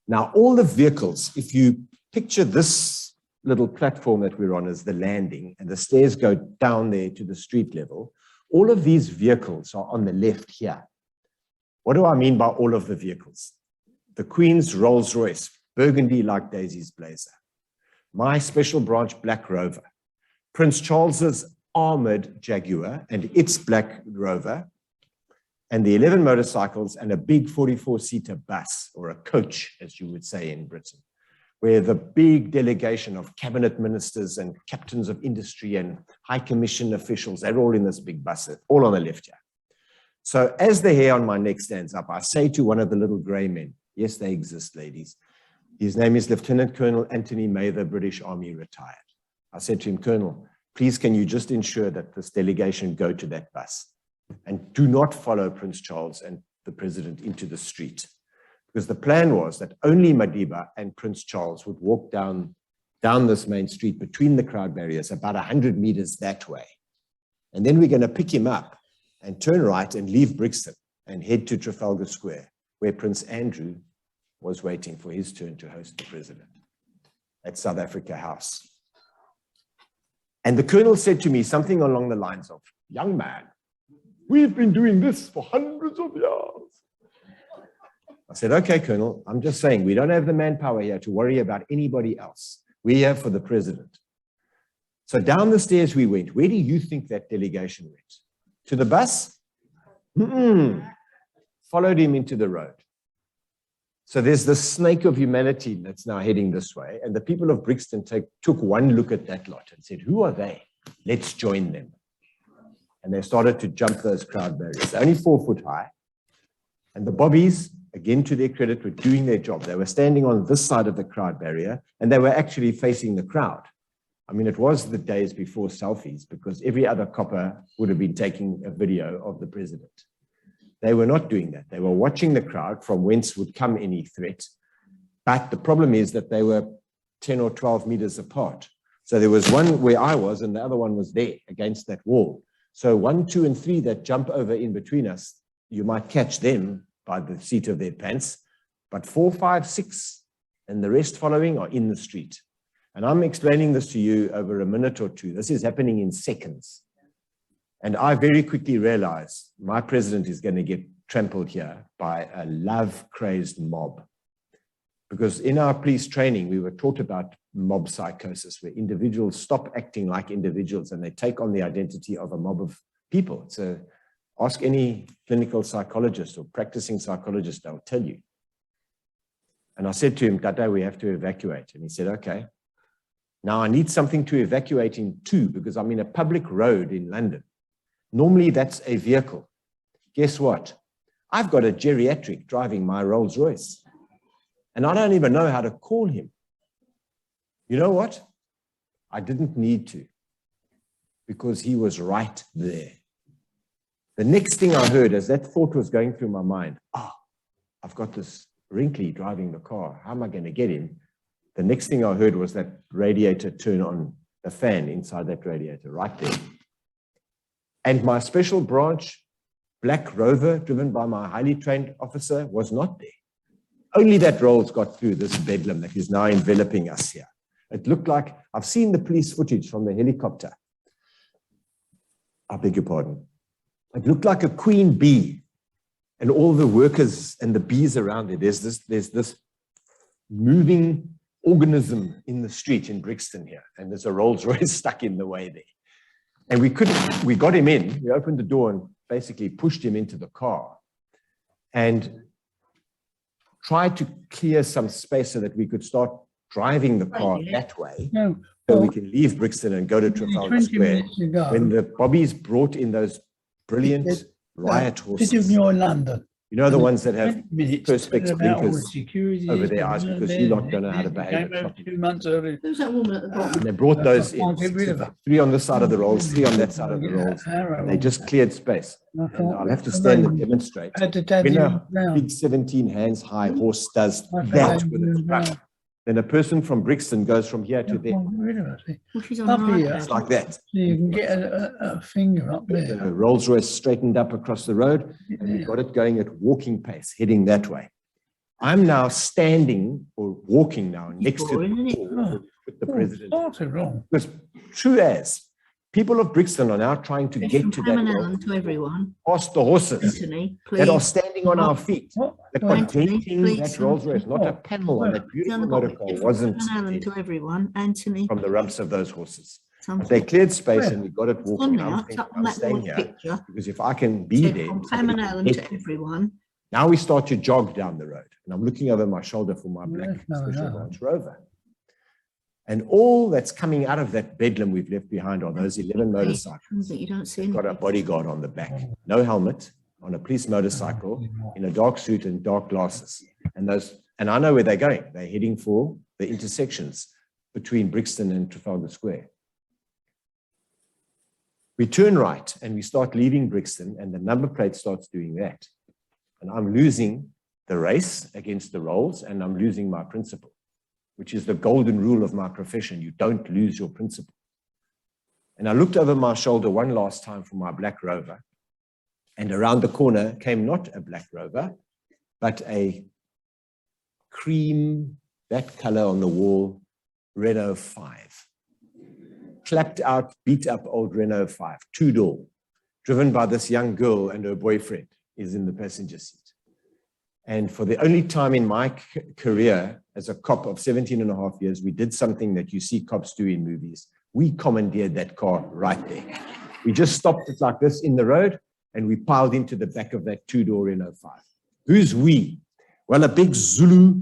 Now, all the vehicles, if you picture this little platform that we're on as the landing, and the stairs go down there to the street level. All of these vehicles are on the left here. What do I mean by all of the vehicles? The Queen's Rolls Royce, burgundy like Daisy's blazer. My Special Branch Black Rover. Prince Charles's armored Jaguar and its Black Rover, and the 11 motorcycles and a big 44-seater bus, or a coach, as you would say in Britain, where the big delegation of cabinet ministers and captains of industry and high commission officials, they're all in this big bus, all on the left here. So as the hair on my neck stands up, I say to one of the little gray men, yes, they exist, ladies. His name is Lieutenant Colonel Anthony Mather, British Army, retired. I said to him, Colonel, please can you just ensure that this delegation go to that bus and do not follow Prince Charles and the president into the street. Because the plan was that only Madiba and Prince Charles would walk down this main street between the crowd barriers, about 100 meters that way. And then we're going to pick him up and turn right and leave Brixton and head to Trafalgar Square, where Prince Andrew was waiting for his turn to host the president at South Africa House. And the colonel said to me something along the lines of, young man, we've been doing this for hundreds of years. I said, okay, Colonel, I'm just saying we don't have the manpower here to worry about anybody else. We're here for the president. So down the stairs we went. Where do you think that delegation went? To the bus? Followed him into the road. So there's the snake of humanity that's now heading this way. And the people of Brixton took one look at that lot and said, who are they? Let's join them. And they started to jump those crowd barriers. They're only 4 foot high. And the bobbies, again to their credit, were doing their job. They were standing on this side of the crowd barrier, and they were actually facing the crowd. I mean, it was the days before selfies, because every other copper would have been taking a video of the president. They were not doing that. They were watching the crowd from whence would come any threat. But the problem is that they were 10 or 12 meters apart. So there was one where I was, and the other one was there against that wall. So 1, 2, and 3 that jump over in between us, you might catch them by the seat of their pants, but 4, 5, 6, and the rest following are in the street. And I'm explaining this to you over a minute or two. This is happening in seconds. And I very quickly realized my president is going to get trampled here by a love-crazed mob. Because in our police training, we were taught about mob psychosis, where individuals stop acting like individuals and they take on the identity of a mob of people. So ask any clinical psychologist or practicing psychologist, they'll tell you. And I said to him, Tata, we have to evacuate. And he said, okay. Now I need something to evacuate into, because I'm in a public road in London. Normally that's a vehicle. Guess what? I've got a geriatric driving my Rolls Royce. And I don't even know how to call him. You know what? I didn't need to, because he was right there. The next thing I heard as that thought was going through my mind, I've got this wrinkly driving the car. How am I going to get him? The next thing I heard was that radiator turn on, the fan inside that radiator right there. And my Special Branch Black Rover, driven by my highly trained officer, was not there. Only that Rolls got through this bedlam that is now enveloping us here. It looked like, I've seen the police footage from the helicopter. I beg your pardon. It looked like a queen bee and all the workers and the bees around it. There's this moving organism in the street in Brixton here, and there's a Rolls Royce stuck in the way there. And we got him in, we opened the door and basically pushed him into the car and tried to clear some space so that we could start driving the car that way.
No.
So we can leave Brixton and go to Trafalgar Square. When the bobbies brought in those brilliant riot horses,
London.
you know, the ones that have
20 minutes,
perspex
about all the
blinkers
security
over their eyes because you lot don't know how to behave.
Came over 2 months early.
Who's that woman at the bottom?
And they brought those
I can't get rid of
in,
her.
3 on this side of the rolls, 3 on that side of the rolls. And they just cleared space. And I'll have to stand and demonstrate.
I had to tag
When
him
a
round.
big 17 hands high horse does
I
that
can't
with
get
its
him
back,
round.
then a person from Brixton goes from here to
I
there.
can't get rid of her. See.
Well, she's on
Up
the
here.
iPad.
It's like that.
So you can get a finger up there.
The Rolls Royce straightened up across the road, and we got it going at walking pace, heading that way. I'm now standing or walking now next to
boring, isn't it?
the door with the
Oh,
president.
started wrong.
Because true as, people of Brixton are now trying to
It's
get
from
to
Pam and
that
Alan to everyone.
past the horses
Anthony,
that are
please.
standing on our feet.
What?
That
Wait,
are denting
please,
that Rolls Royce, not a panel on that beautiful
Down the
motor
bottom,
car
it's from
wasn't
Pam and Alan to
dented
everyone. Anthony,
from the rumps of those horses. But
something.
they cleared space
Where?
and we got it
It's on
walking.
now,
I'm
it's
thinking,
up on
I'm
that
staying
little
here
picture.
because if I can be
Said
there,
from Pam
somebody
and
can
Alan
get
to
there.
everyone.
Now we start to jog down the road and I'm looking over my shoulder for my black
No,
Special
no.
Branch Rover. And all that's coming out of that bedlam we've left behind are those 11 motorcycles.
But you don't see
They've got a
anything.
bodyguard on the back, no helmet, on a police motorcycle, in a dark suit and dark glasses. And I know where they're going. They're heading for the intersections between Brixton and Trafalgar Square. We turn right and we start leaving Brixton and the number plate starts doing that. And I'm losing the race against the Rolls and I'm losing my principle, which is the golden rule of my profession. You don't lose your principle. And I looked over my shoulder one last time for my black Rover. And around the corner came not a black Rover, but a cream, that color on the wall, Renault 5. Clapped out, beat up old Renault 5, two-door, driven by this young girl and her boyfriend is in the passenger seat. And for the only time in my career as a cop of 17 and a half years, we did something that you see cops do in movies. We commandeered that car right there. We just stopped it like this in the road and we piled into the back of that two-door Renault 5. Who's we? Well, a big Zulu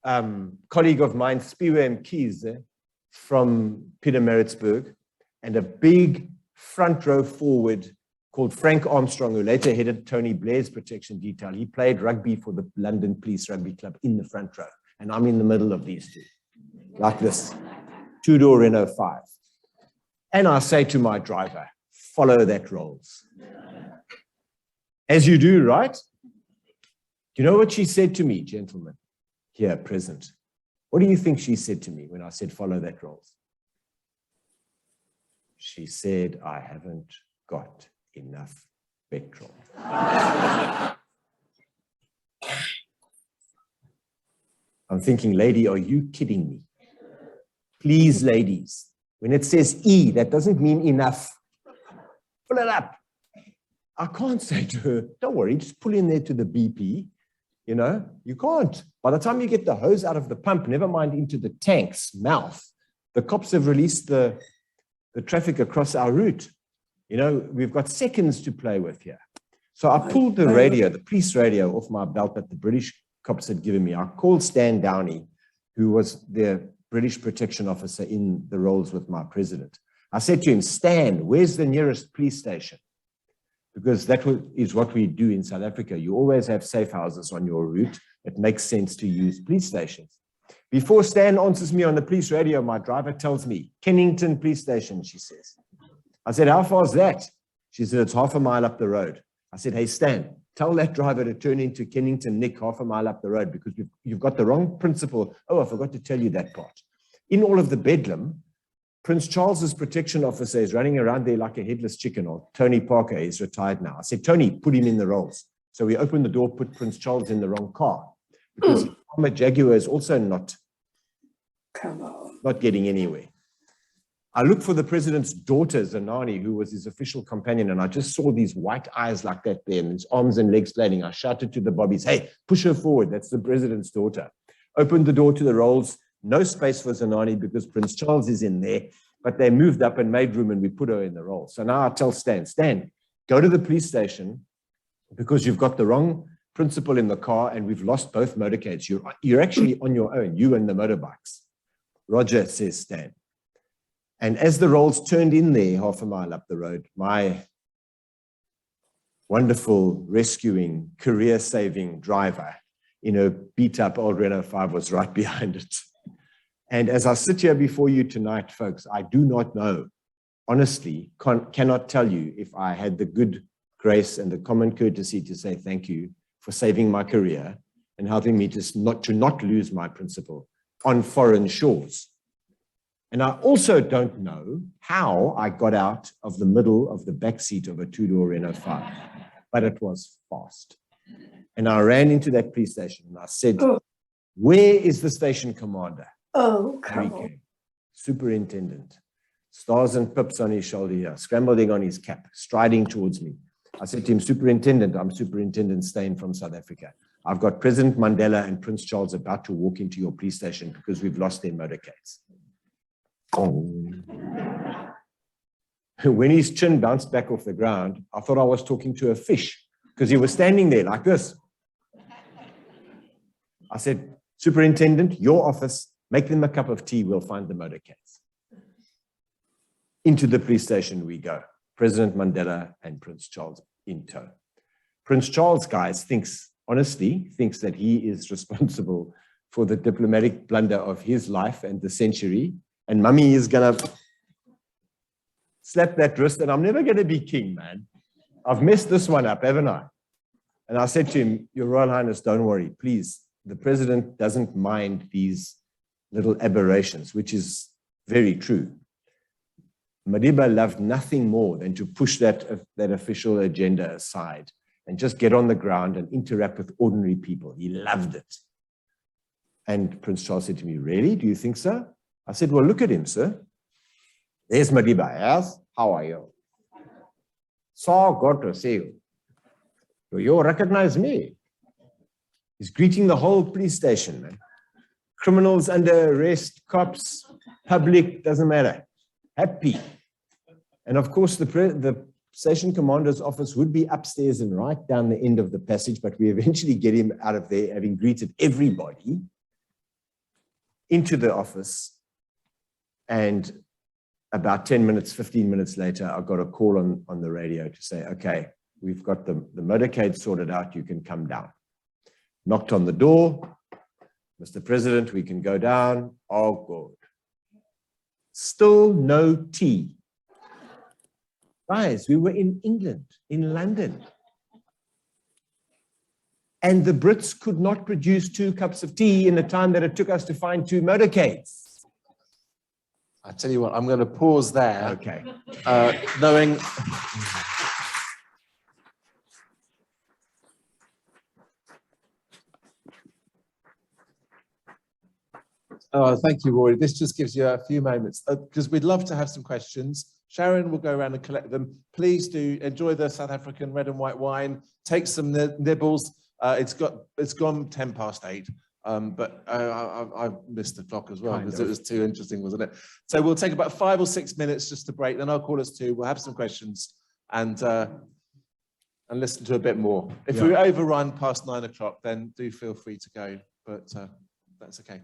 colleague of mine, Spiwe Mkhize, from Pietermaritzburg, and a big front row forward called Frank Armstrong, who later headed Tony Blair's protection detail. He played rugby for the London Police Rugby Club in the front row. And I'm in the middle of these two, like this, two-door Renault 5. And I say to my driver, follow that Rolls. As you do, right? Do you know what she said to me, gentlemen, here present? What do you think she said to me when I said, follow that Rolls? She said, I haven't got enough petrol. I'm thinking, lady, are you kidding me? Please, ladies, when it says E, that doesn't mean enough. Pull it up. I can't say to her, don't worry, just pull in there to the BP. You know, you can't. By the time you get the hose out of the pump, never mind into the tank's mouth, the cops have released the traffic across our route. You know, we've got seconds to play with here. So I pulled the radio, the police radio off my belt that the British cops had given me. I called Stan Downey, who was the British protection officer in the Rolls with my president. I said to him, Stan, where's the nearest police station? Because that is what we do in South Africa. You always have safe houses on your route. It makes sense to use police stations. Before Stan answers me on the police radio, my driver tells me, Kennington Police Station, she says. I said, how far is that? She said, it's half a mile up the road. I said, hey, Stan, tell that driver to turn into Kennington Nick half a mile up the road because you've got the wrong principle. Oh, I forgot to tell you that part. In all of the bedlam, Prince Charles's protection officer is running around there like a headless chicken, or Tony Parker is retired now. I said, Tony, put him in the Rolls. So we opened the door, put Prince Charles in the wrong car because Farmer Jaguar is also not getting anywhere. I looked for the president's daughter, Zanani, who was his official companion, and I just saw these white eyes like that there and his arms and legs flailing. I shouted to the bobbies, hey, push her forward. That's the president's daughter. Opened the door to the Rolls. No space for Zanani because Prince Charles is in there, but they moved up and made room and we put her in the Rolls. So now I tell Stan, go to the police station because you've got the wrong principal in the car and we've lost both motorcades. You're actually on your own, you and the motorbikes. Roger, says Stan. And as the Rolls turned in there half a mile up the road, my wonderful rescuing, career-saving driver in a beat-up old Renault 5 was right behind it. And as I sit here before you tonight, folks, I do not know, honestly, cannot tell you if I had the good grace and the common courtesy to say thank you for saving my career and helping me to not lose my principle on foreign shores. And I also don't know how I got out of the middle of the back seat of a two-door Renault 5, but it was fast. And I ran into that police station and I said, where is the station commander?
Oh,
There he
come on.
came. Superintendent, stars and pips on his shoulder here, scrambling on his cap, striding towards me. I said to him, Superintendent, I'm Superintendent Steyn from South Africa. I've got President Mandela and Prince Charles about to walk into your police station because we've lost their motorcades. When his chin bounced back off the ground, I thought I was talking to a fish because he was standing there like this. I said, Superintendent, your office, make them a cup of tea, we'll find the motorcades. Into the police station we go. President Mandela and Prince Charles in tow. Prince Charles, guys, honestly thinks that he is responsible for the diplomatic blunder of his life and the century. And mummy is gonna slap that wrist and I'm never gonna be king, man. I've messed this one up, haven't I? And I said to him, Your Royal Highness, don't worry, please. The president doesn't mind these little aberrations, which is very true. Madiba loved nothing more than to push that official agenda aside and just get on the ground and interact with ordinary people. He loved it. And Prince Charles said to me, really? Do you think so? I said, well, look at him, sir. There's Madiba. Yes, how are you? So good to see you. Do you recognize me? He's greeting the whole police station, man. Criminals under arrest, cops, public, doesn't matter. Happy. And of course, the station commander's office would be upstairs and right down the end of the passage, but we eventually get him out of there, having greeted everybody, into the office. And about 10 minutes, 15 minutes later, I got a call on the radio to say, okay, we've got the motorcade sorted out, you can come down. Knocked on the door. Mr. President, we can go down. Oh, good. Still no tea. Guys, we were in England, in London. And the Brits could not produce 2 cups of tea in the time that it took us to find 2 motorcades.
I tell you what, I'm going to pause there.
Okay.
Knowing... Oh, thank you, Rory. This just gives you a few moments because we'd love to have some questions. Sharon will go around and collect them. Please do enjoy the South African red and white wine. Take some nibbles. It's gone 8:10, but I missed the clock as well because it was too interesting, wasn't it? So we'll take about 5 or 6 minutes just to break. Then I'll call us 2. We'll have some questions and listen to a bit more. If we overrun past 9 o'clock, then do feel free to go. But that's okay.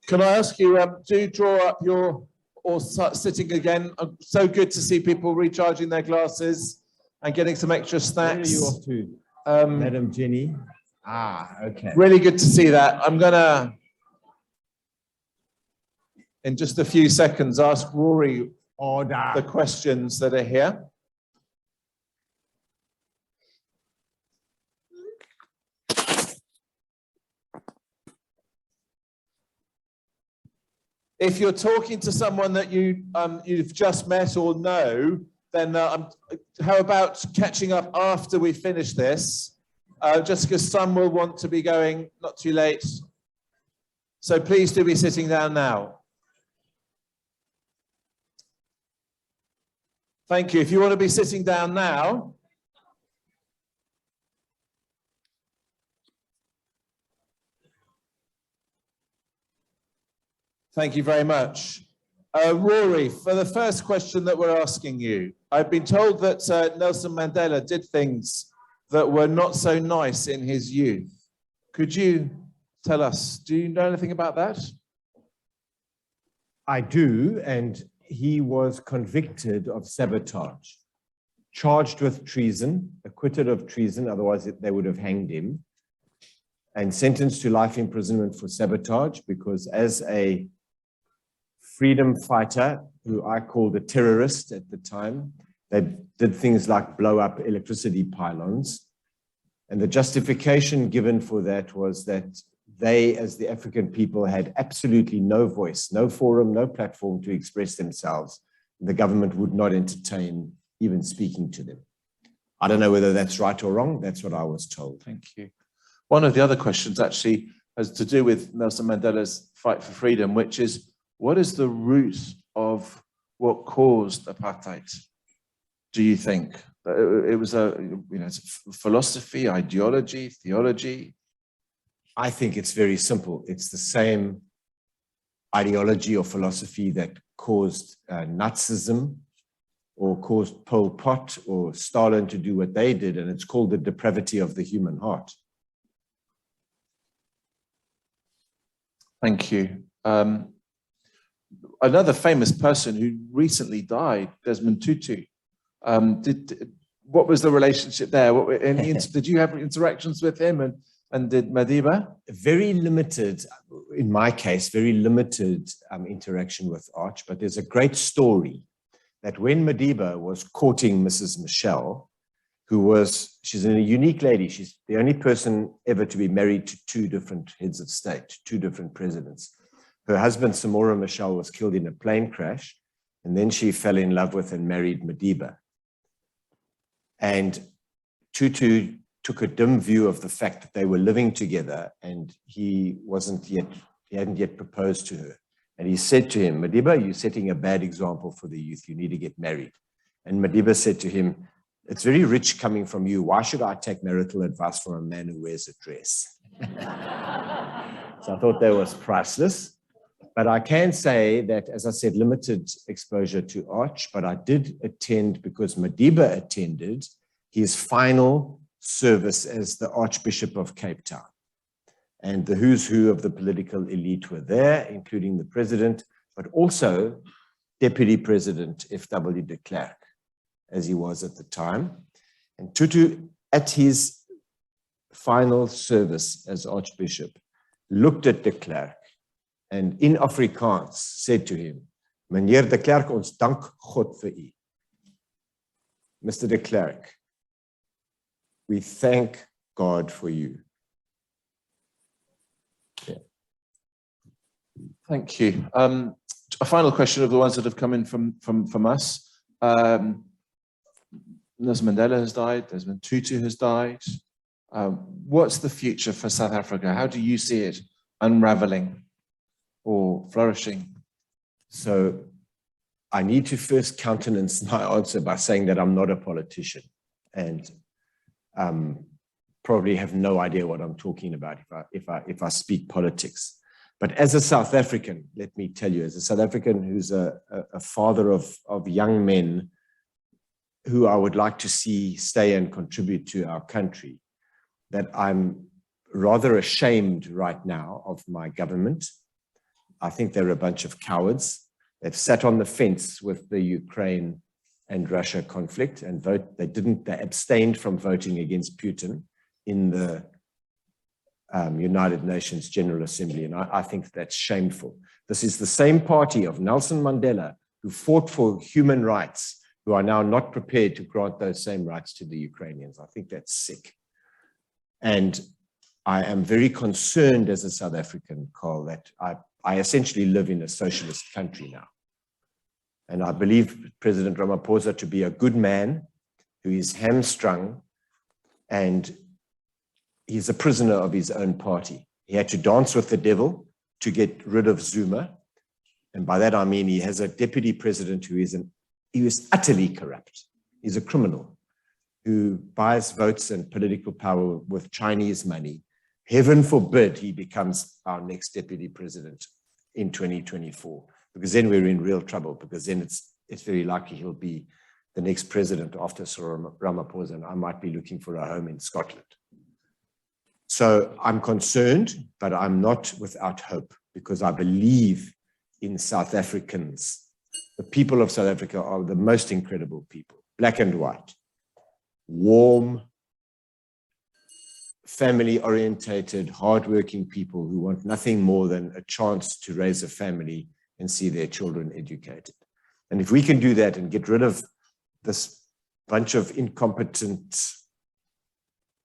Can I ask you, do draw up your, or start sitting again? So good to see people recharging their glasses and getting some extra
Where are you
snacks.
off to,
Um,
Madam Jenny? Ah, okay.
Really good to see that. I'm gonna, in just a few seconds, ask Rory
Order.
the questions that are here. If you're talking to someone that you've just met or know, then how about catching up after we finish this? Just because some will want to be going, not too late. So please do be sitting down now. Thank you. If you want to be sitting down now. Thank you very much. Rory, for the first question that we're asking you, I've been told that Nelson Mandela did things that were not so nice in his youth. Could you tell us, do you know anything about that?
I do, and he was convicted of sabotage, charged with treason, acquitted of treason, otherwise they would have hanged him, and sentenced to life imprisonment for sabotage, because as a freedom fighter, who I called a terrorist at the time, they did things like blow up electricity pylons. And the justification given for that was that they, as the African people, had absolutely no voice, no forum, no platform to express themselves. The government would not entertain even speaking to them. I don't know whether that's right or wrong. That's what I was told.
Thank you. One of the other questions actually has to do with Nelson Mandela's fight for freedom, which is, what is the root of what caused apartheid, do you think? It was a, it's a philosophy, ideology, theology?
I think it's very simple. It's the same ideology or philosophy that caused Nazism or caused Pol Pot or Stalin to do what they did, and it's called the depravity of the human heart.
Thank you. Another famous person who recently died, Desmond Tutu. What was the relationship there? Did you have interactions with him, and did Madiba?
Very limited, in my case, very limited interaction with Arch, but there's a great story that when Madiba was courting Mrs. Michelle, she's a unique lady. She's the only person ever to be married to two different heads of state, two different presidents. Her husband, Samora Michelle, was killed in a plane crash, and then she fell in love with and married Madiba. And Tutu took a dim view of the fact that they were living together, and he hadn't yet proposed to her. And he said to him, Madiba, you're setting a bad example for the youth. You need to get married. And Madiba said to him, it's very rich coming from you. Why should I take marital advice from a man who wears a dress? So I thought that was priceless. But I can say that, as I said, limited exposure to Arch, but I did attend, because Madiba attended, his final service as the Archbishop of Cape Town. And the who's who of the political elite were there, including the president, but also Deputy President F.W. de Klerk, as he was at the time. And Tutu, at his final service as Archbishop, looked at de Klerk and in Afrikaans said to him, Meneer de Klerk, ons dank God vir u. Mr. de Klerk, we thank God for you. Yeah.
Thank you. A final question of the ones that have come in from us. Nelson Mandela has died, Desmond Tutu has died. What's the future for South Africa? How do you see it unraveling or flourishing?
So I need to first countenance my answer by saying that I'm not a politician and probably have no idea what I'm talking about if I speak politics. But as a South African, let me tell you, as a South African who's a father of young men who I would like to see stay and contribute to our country, that I'm rather ashamed right now of my government. I think they're a bunch of cowards. They've sat on the fence with the Ukraine and Russia conflict and they abstained from voting against Putin in the United Nations General Assembly. And I think that's shameful. This is the same party of Nelson Mandela who fought for human rights, who are now not prepared to grant those same rights to the Ukrainians. I think that's sick. And I am very concerned as a South African, Carl, that I essentially live in a socialist country now. And I believe President Ramaphosa to be a good man who is hamstrung, and he's a prisoner of his own party. He had to dance with the devil to get rid of Zuma. And by that I mean he has a deputy president who is utterly corrupt. He's a criminal who buys votes and political power with Chinese money. Heaven forbid he becomes our next deputy president in 2024, because then we're in real trouble, because then it's very likely he'll be the next president after Cyril Ramaphosa, and I might be looking for a home in Scotland. So I'm concerned, but I'm not without hope, because I believe in South Africans. The people of South Africa are the most incredible people, black and white, warm, family-orientated, hardworking people who want nothing more than a chance to raise a family and see their children educated. And if we can do that and get rid of this bunch of incompetent,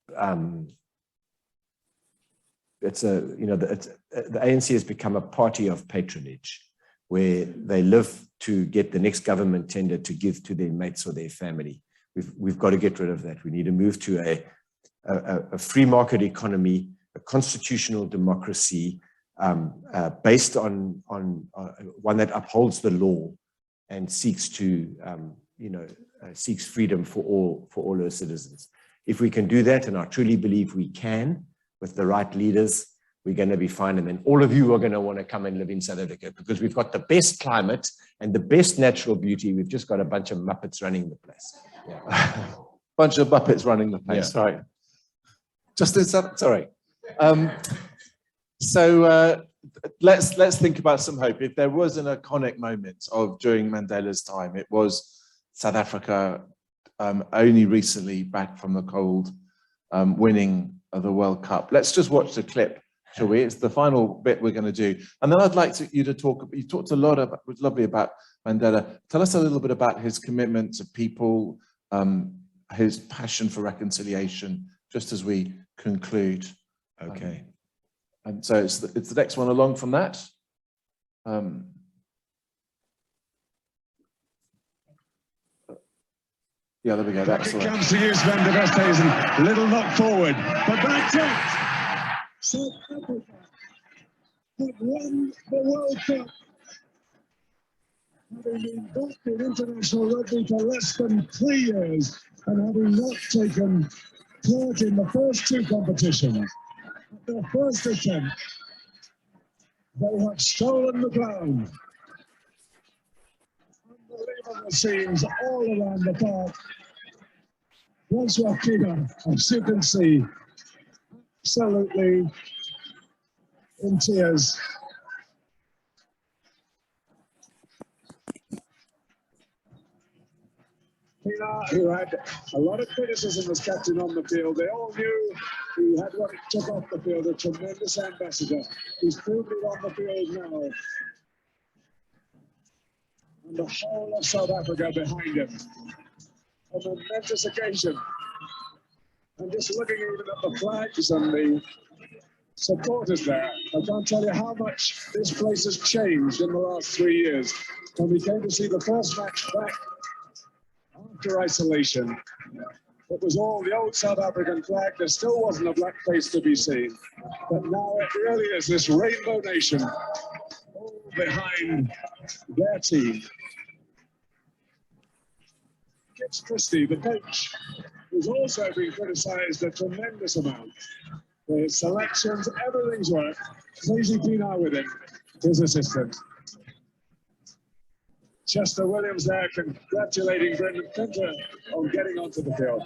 the ANC has become a party of patronage, where they live to get the next government tender to give to their mates or their family. We've got to get rid of that. We need to move to a free market economy, a constitutional democracy based on one that upholds the law and seeks to, seeks freedom for all our citizens. If we can do that, and I truly believe we can, with the right leaders, we're going to be fine. And then all of you are going to want to come and live in South Africa, because we've got the best climate and the best natural beauty. We've just got a bunch of Muppets running the place. Yeah.
Bunch of Muppets running the place, yeah. Right. Sorry. So let's think about some hope. If there was an iconic moment during Mandela's time, it was South Africa only recently back from the cold, winning the World Cup. Let's just watch the clip, shall we? It's the final bit we're going to do. And then I'd like you to talk, you talked a lot about, it was lovely about Mandela. Tell us a little bit about his commitment to people, his passion for reconciliation, just as we conclude.
Okay.
And so it's the next one along from that. Yeah, there we go. That's the one.
Comes to use Van der Westhuizen, little knock forward, but that's it. South Africa have won the World Cup. Having been back in international rugby for less than 3 years, and having not taken part in the first two competitions, at their first attempt, they have stolen the ground. Unbelievable scenes all around the park. Francois Pienaar, as you can see, absolutely in tears. Pienaar, who had a lot of criticism as captain on the field, they all knew he had what it took off the field, a tremendous ambassador. He's proved it on the field now. And the whole of South Africa behind him. A momentous occasion. And just looking even at the flags and the supporters there, I can't tell you how much this place has changed in the last 3 years. When we came to see the first match back after isolation, it was all the old South African flag. There still wasn't a black face to be seen. But now it really is this rainbow nation all behind their team. Gibbs Christie, the coach, who's also been criticised a tremendous amount. His selections, everything's worked. Stacey Pienaar with him, his assistant. Chester Williams there congratulating Brendan Pinter on getting onto the field.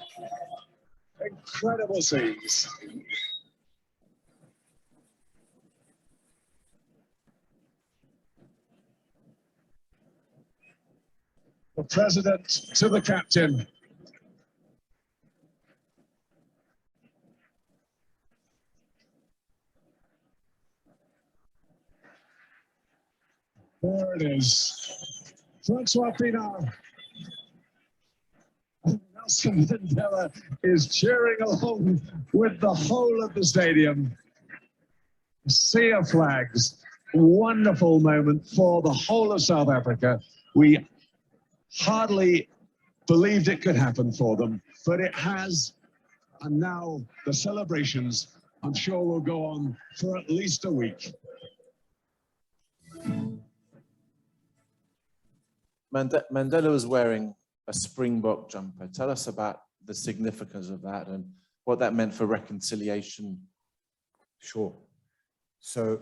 Incredible scenes. The president to the captain. There it is. Francois Pienaar. Nelson Mandela is cheering along with the whole of the stadium. A sea of flags. Wonderful moment for the whole of South Africa. We hardly believed it could happen for them, but it has. And now the celebrations, I'm sure, will go on for at least a week.
Mandela was wearing a Springbok jumper. Tell us about the significance of that and what that meant for reconciliation.
Sure. So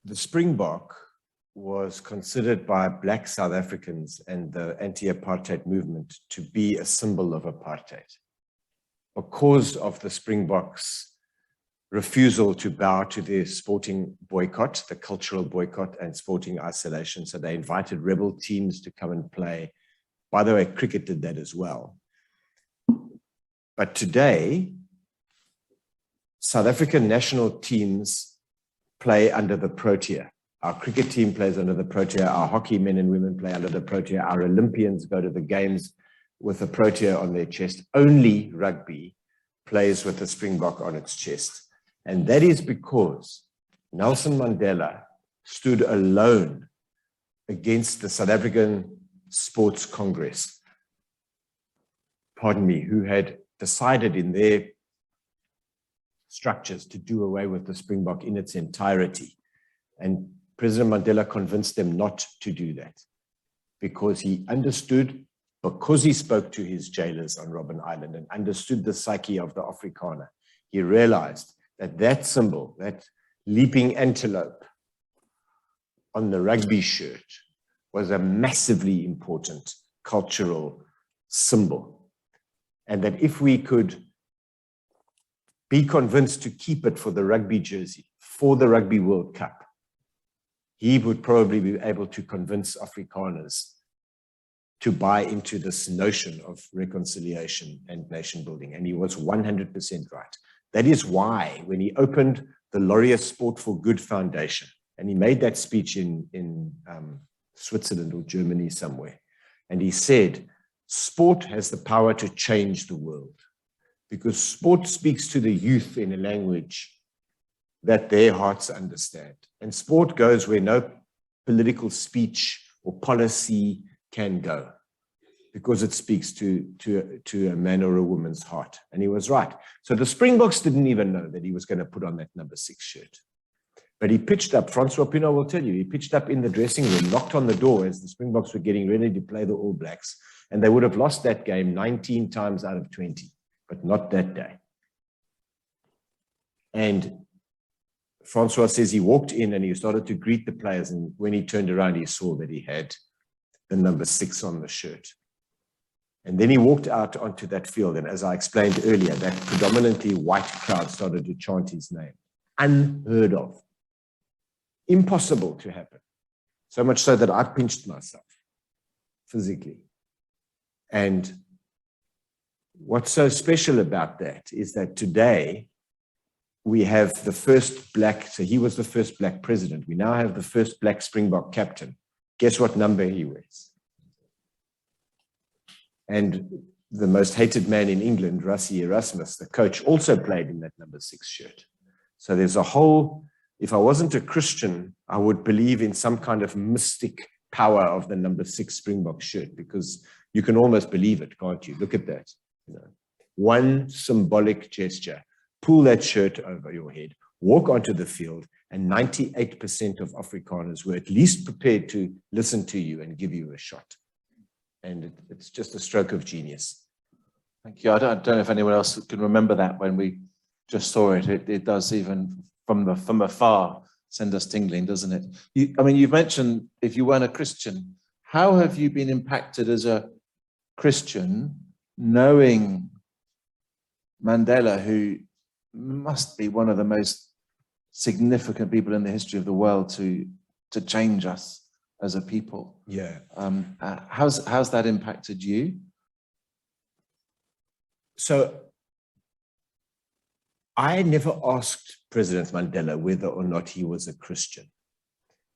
the Springbok was considered by Black South Africans and the anti-apartheid movement to be a symbol of apartheid. Because of the Springboks' refusal to bow to their sporting boycott, the cultural boycott and sporting isolation. So they invited rebel teams to come and play. By the way, cricket did that as well. But today, South African national teams play under the Protea. Our cricket team plays under the Protea. Our hockey men and women play under the Protea. Our Olympians go to the games with a Protea on their chest. Only rugby plays with a Springbok on its chest. And that is because Nelson Mandela stood alone against the South African Sports Congress, who had decided in their structures to do away with the Springbok in its entirety. And President Mandela convinced them not to do that because he understood, because he spoke to his jailers on Robben Island and understood the psyche of the Afrikaner, he realized that that symbol, that leaping antelope on the rugby shirt, was a massively important cultural symbol. And that if we could be convinced to keep it for the rugby jersey, for the Rugby World Cup, he would probably be able to convince Afrikaners to buy into this notion of reconciliation and nation building. And he was 100% right. That is why when he opened the Laureate Sport for Good Foundation, and he made that speech in Switzerland or Germany somewhere, and he said, sport has the power to change the world because sport speaks to the youth in a language that their hearts understand. And sport goes where no political speech or policy can go because it speaks to a man or a woman's heart. And he was right. So the Springboks didn't even know that he was going to put on that number 6 shirt. But he pitched up, Francois Pienaar will tell you, he pitched up in the dressing room, knocked on the door as the Springboks were getting ready to play the All Blacks, and they would have lost that game 19 times out of 20, but not that day. And Francois says he walked in and he started to greet the players, and when he turned around, he saw that he had the number 6 on the shirt. And then he walked out onto that field, and as I explained earlier, that predominantly white crowd started to chant his name. Unheard of. Impossible to happen. So much so that I pinched myself physically. And what's so special about that is that today we have the first black, so he was the first black president. We now have the first black Springbok captain. Guess what number he wears? And the most hated man in England, Rassie Erasmus, the coach, also played in that number 6 shirt. So there's a whole, if I wasn't a Christian, I would believe in some kind of mystic power of the number 6 Springbok shirt, because you can almost believe it, can't you? Look at that. You know, one symbolic gesture. Pull that shirt over your head, walk onto the field, and 98% of Afrikaners were at least prepared to listen to you and give you a shot. And it's just a stroke of genius.
Thank you. I don't know if anyone else can remember that when we just saw it. It does, even from afar, send us tingling, doesn't it? I mean, you've mentioned if you weren't a Christian, how have you been impacted as a Christian, knowing Mandela, who must be one of the most significant people in the history of the world to change us as a people?
Yeah.
How's that impacted you?
So I never asked President Mandela whether or not he was a Christian,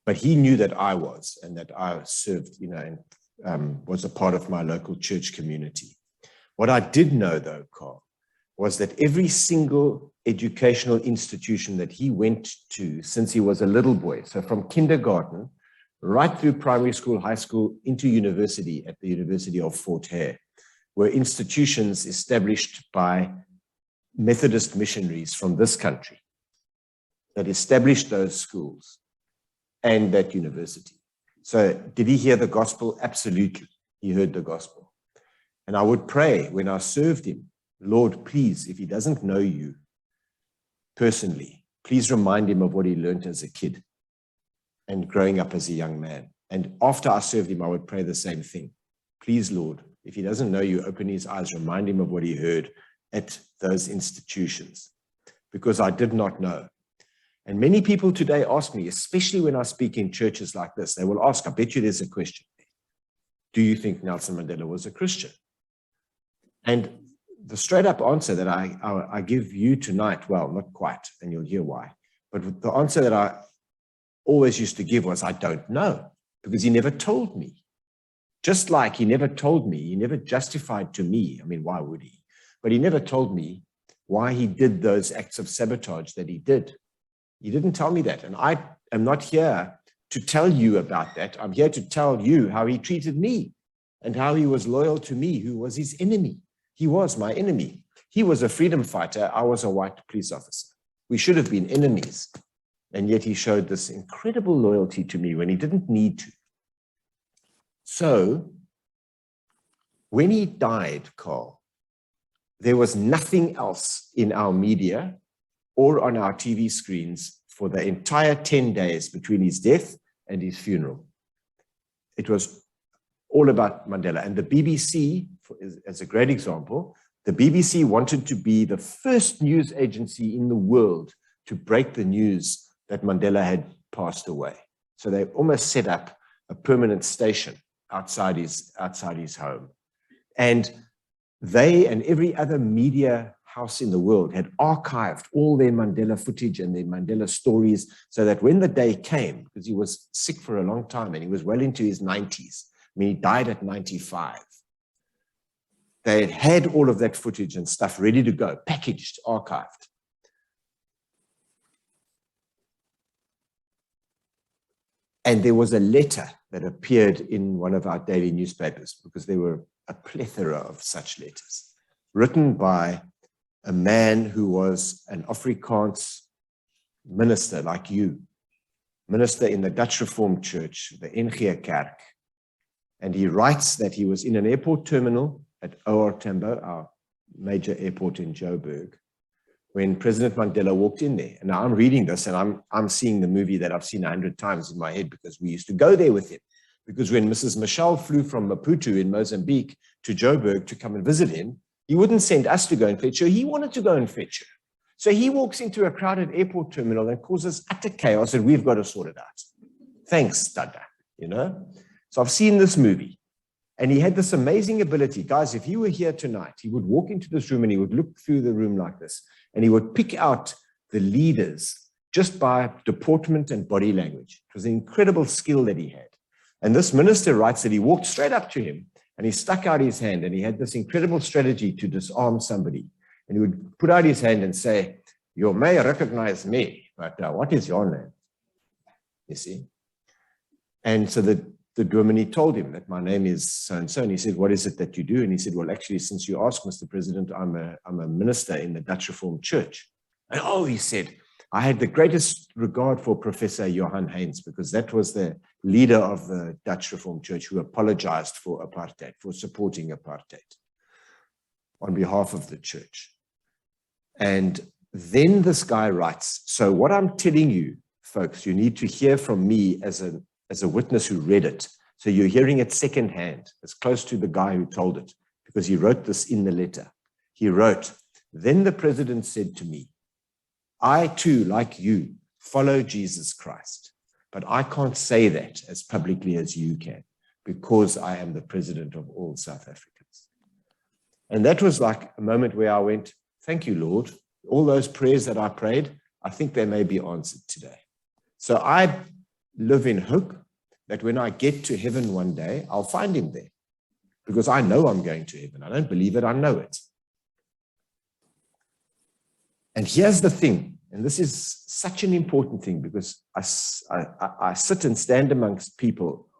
but he knew that I was, and that I served, you know, and was a part of my local church community. What I did know, though, Carl, was that every single educational institution that he went to since he was a little boy, so from kindergarten right through primary school, high school, into university at the University of Fort Hare, were institutions established by Methodist missionaries from this country that established those schools and that university. So did he hear the gospel? Absolutely. He heard the gospel. And I would pray when I served him, Lord, please, if he doesn't know you personally, please remind him of what he learned as a kid and growing up as a young man. And after I served him, I would pray the same thing. Please, Lord, if he doesn't know you, open his eyes, remind him of what he heard at those institutions, because I did not know. And many people today ask me, especially when I speak in churches like this, they will ask, I bet you there's a question. Do you think Nelson Mandela was a Christian? And the straight up answer that I give you tonight, well, not quite, and you'll hear why, but the answer that I always used to give was, I don't know, because he never told me. Just like he never told me, he never justified to me, I mean, why would he? But he never told me why he did those acts of sabotage that he did. He didn't tell me that. And I am not here to tell you about that. I'm here to tell you how he treated me and how he was loyal to me, who was his enemy. He was my enemy. He was a freedom fighter. I was a white police officer. We should have been enemies. And yet he showed this incredible loyalty to me when he didn't need to. So when he died, Carl, there was nothing else in our media or on our TV screens for the entire 10 days between his death and his funeral. It was all about Mandela. And the BBC, as a great example, the BBC wanted to be the first news agency in the world to break the news that Mandela had passed away. So they almost set up a permanent station outside his home. And they and every other media house in the world had archived all their Mandela footage and their Mandela stories, so that when the day came, because he was sick for a long time and he was well into his 90s, I mean, he died at 95. They had all of that footage and stuff ready to go, packaged, archived. And there was a letter that appeared in one of our daily newspapers, because there were a plethora of such letters, written by a man who was an Afrikaans minister like you, minister in the Dutch Reformed Church, the NG Kerk. And he writes that he was in an airport terminal at OR Tambo, our major airport in Joburg, when President Mandela walked in there. And now I'm reading this and I'm seeing the movie that I've seen 100 times in my head because we used to go there with him. Because when Mrs. Michelle flew from Maputo in Mozambique to Joburg to come and visit him, he wouldn't send us to go and fetch her. He wanted to go and fetch her. So he walks into a crowded airport terminal and causes utter chaos, and we've got to sort it out. Thanks, Dada, you know? So I've seen this movie, and he had this amazing ability. Guys, if he were here tonight, he would walk into this room and he would look through the room like this, and he would pick out the leaders just by deportment and body language. It was an incredible skill that he had. And this minister writes that he walked straight up to him and he stuck out his hand, and he had this incredible strategy to disarm somebody. And he would put out his hand and say, "You may recognize me, but what is your name?" You see? And so the Dominee told him that my name is so-and-so. And he said, "What is it that you do?" And he said, "Well, actually, since you asked, Mr. President, I'm a minister in the Dutch Reformed Church." And oh, he said, "I had the greatest regard for Professor Johann Heinz, because that was the leader of the Dutch Reformed Church who apologized for apartheid, for supporting apartheid on behalf of the church." And then this guy writes, so what I'm telling you, folks, you need to hear from me as a witness who read it. So you're hearing it secondhand, as close to the guy who told it, because he wrote this in the letter. He wrote, "Then the president said to me, I too, like you, follow Jesus Christ, but I can't say that as publicly as you can, because I am the president of all South Africans." And that was like a moment where I went, thank you, Lord. All those prayers that I prayed, I think they may be answered today. So I live in hope that when I get to heaven one day, I'll find him there, because I know I'm going to heaven. I don't believe it, I know it. And here's the thing, and this is such an important thing, because I sit and stand amongst people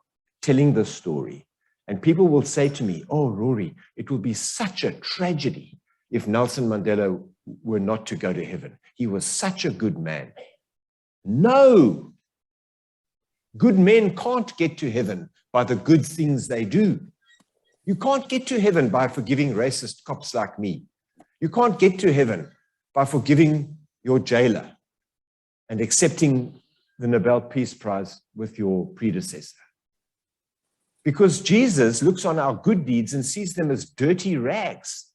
telling this story, and people will say to me, "Oh, Rory, it will be such a tragedy if Nelson Mandela were not to go to heaven. He was such a good man." No! Good men can't get to heaven by the good things they do. You can't get to heaven by forgiving racist cops like me. You can't get to heaven by forgiving your jailer and accepting the Nobel Peace Prize with your predecessor. Because Jesus looks on our good deeds and sees them as dirty rags.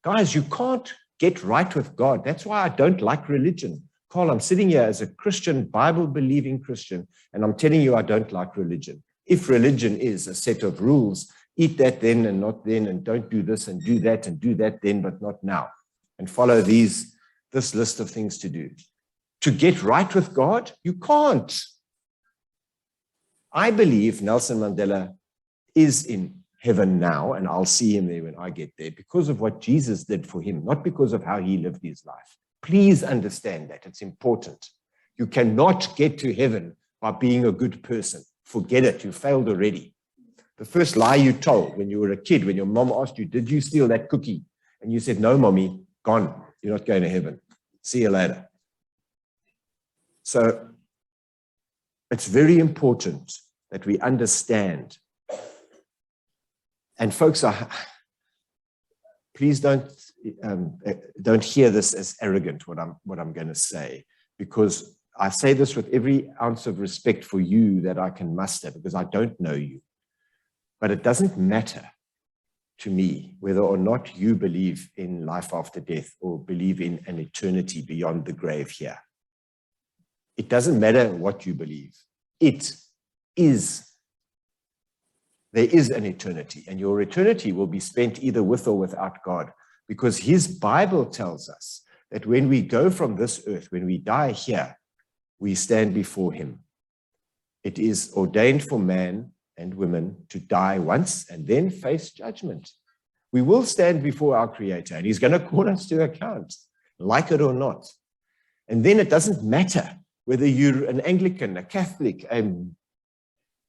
Guys, you can't get right with God. That's why I don't like religion. Carl, I'm sitting here as a Christian, Bible-believing Christian, and I'm telling you I don't like religion. If religion is a set of rules, eat that then and not then, and don't do this and do that then, but not now, and follow this list of things to do. To get right with God, you can't. I believe Nelson Mandela is in heaven now, and I'll see him there when I get there, because of what Jesus did for him, not because of how he lived his life. Please understand that. It's important. You cannot get to heaven by being a good person. Forget it. You failed already. The first lie you told when you were a kid, when your mom asked you, "Did you steal that cookie?" And you said, "No, mommy, gone. You're not going to heaven. See you later." So it's very important that we understand. And folks, please don't hear this as arrogant, what I'm going to say, because I say this with every ounce of respect for you that I can muster, because I don't know you. But it doesn't matter to me whether or not you believe in life after death or believe in an eternity beyond the grave here. It doesn't matter what you believe. There is an eternity, and your eternity will be spent either with or without God, because his Bible tells us that when we go from this earth, when we die here, we stand before him. It is ordained for man and women to die once and then face judgment. We will stand before our Creator, and he's going to call us to account, like it or not. And then it doesn't matter whether you're an Anglican, a Catholic, a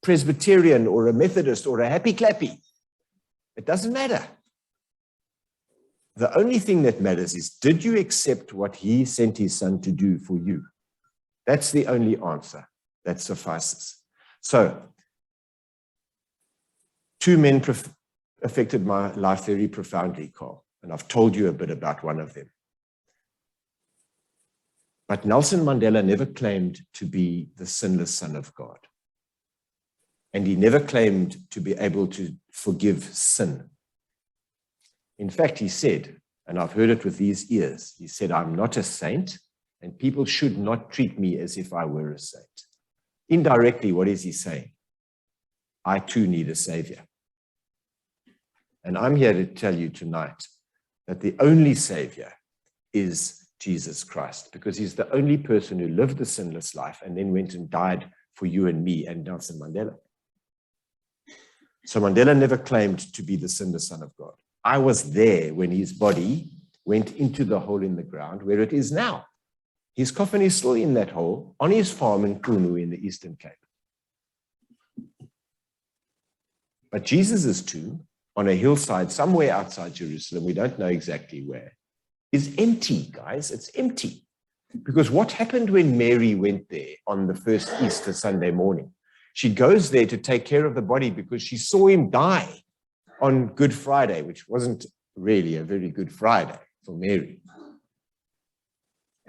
Presbyterian, or a Methodist, or a happy clappy. It doesn't matter. The only thing that matters is, did you accept what he sent his son to do for you? That's the only answer. That suffices. So, two men affected my life very profoundly, Carl, and I've told you a bit about one of them. But Nelson Mandela never claimed to be the sinless Son of God. And he never claimed to be able to forgive sin. In fact, he said, and I've heard it with these ears, he said, I'm not a saint, and people should not treat me as if I were a saint. Indirectly, what is he saying? I too need a savior. And I'm here to tell you tonight that the only savior is Jesus Christ, because he's the only person who lived the sinless life and then went and died for you and me and Nelson Mandela. So Mandela never claimed to be the sinless Son of God. I was there when his body went into the hole in the ground where it is now. His coffin is still in that hole on his farm in Kunu in the Eastern Cape. But Jesus' tomb on a hillside somewhere outside Jerusalem, we don't know exactly where, is empty, guys. It's empty. Because what happened when Mary went there on the first Easter Sunday morning? She goes there to take care of the body because she saw him die on Good Friday, which wasn't really a very good Friday for Mary.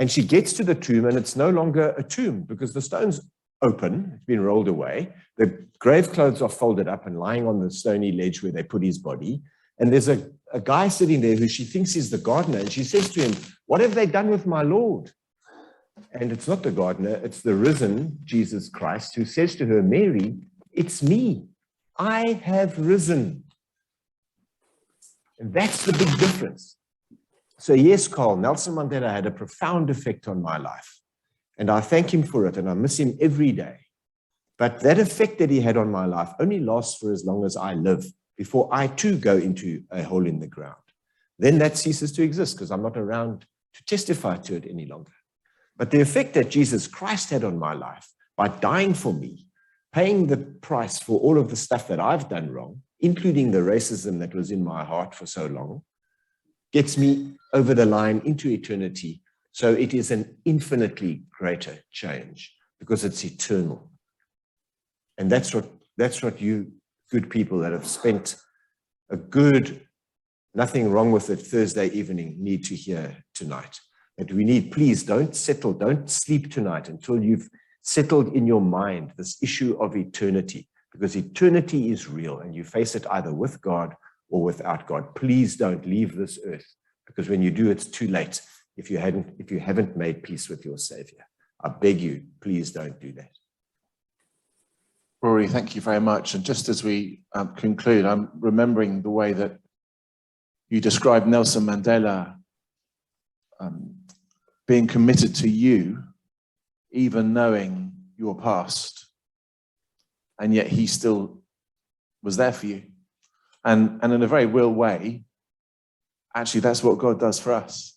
And she gets to the tomb and it's no longer a tomb because the stone's open, it's been rolled away. The grave clothes are folded up and lying on the stony ledge where they put his body. And there's a guy sitting there who she thinks is the gardener. And she says to him, what have they done with my Lord? And it's not the gardener, it's the risen Jesus Christ who says to her, Mary, it's me. I have risen. And that's the big difference. So yes, Carl, Nelson Mandela had a profound effect on my life. And I thank him for it, and I miss him every day. But that effect that he had on my life only lasts for as long as I live, before I too go into a hole in the ground. Then that ceases to exist because I'm not around to testify to it any longer. But the effect that Jesus Christ had on my life by dying for me, paying the price for all of the stuff that I've done wrong, including the racism that was in my heart for so long, gets me over the line into eternity. So it is an infinitely greater change because it's eternal. And that's what you good people that have spent a good, nothing wrong with it, Thursday evening need to hear tonight. That we need, please don't sleep tonight until you've settled in your mind this issue of eternity, because eternity is real and you face it either with God or without God. Please don't leave this earth, because when you do, it's too late if you haven't made peace with your Savior. I beg you, please don't do that.
Rory, thank you very much. And just as we conclude, I'm remembering the way that you described Nelson Mandela being committed to you, even knowing your past, and yet he still was there for you. And in a very real way, actually, that's what God does for us.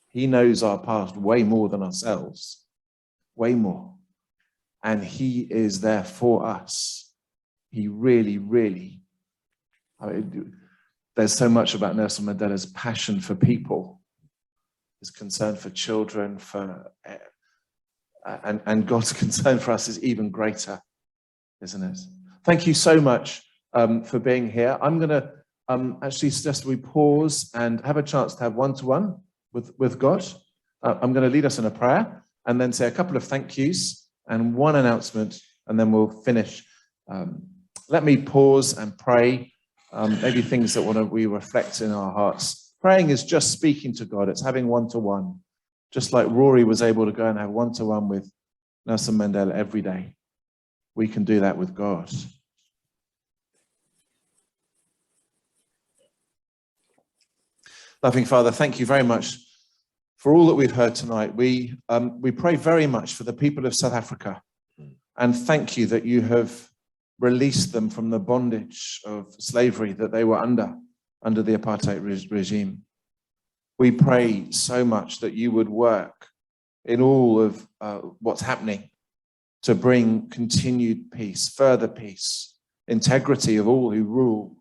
He knows our past way more than ourselves, way more. And he is there for us. He really, really, there's so much about Nelson Mandela's passion for people, his concern for children, and God's concern for us is even greater, isn't it? Thank you so much for being here. I'm going to actually suggest we pause and have a chance to have one-to-one with God. I'm going to lead us in a prayer and then say a couple of thank yous and one announcement, and then we'll finish. Let me pause and pray, maybe things that we reflect in our hearts. Praying is just speaking to God. It's having one-to-one, just like Rory was able to go and have one-to-one with Nelson Mandela every day. We can do that with God. Loving Father, thank you very much for all that we've heard tonight. We pray very much for the people of South Africa, and thank you that you have released them from the bondage of slavery that they were under the apartheid regime. We pray so much that you would work in all of what's happening to bring continued peace, further peace, integrity of all who rule.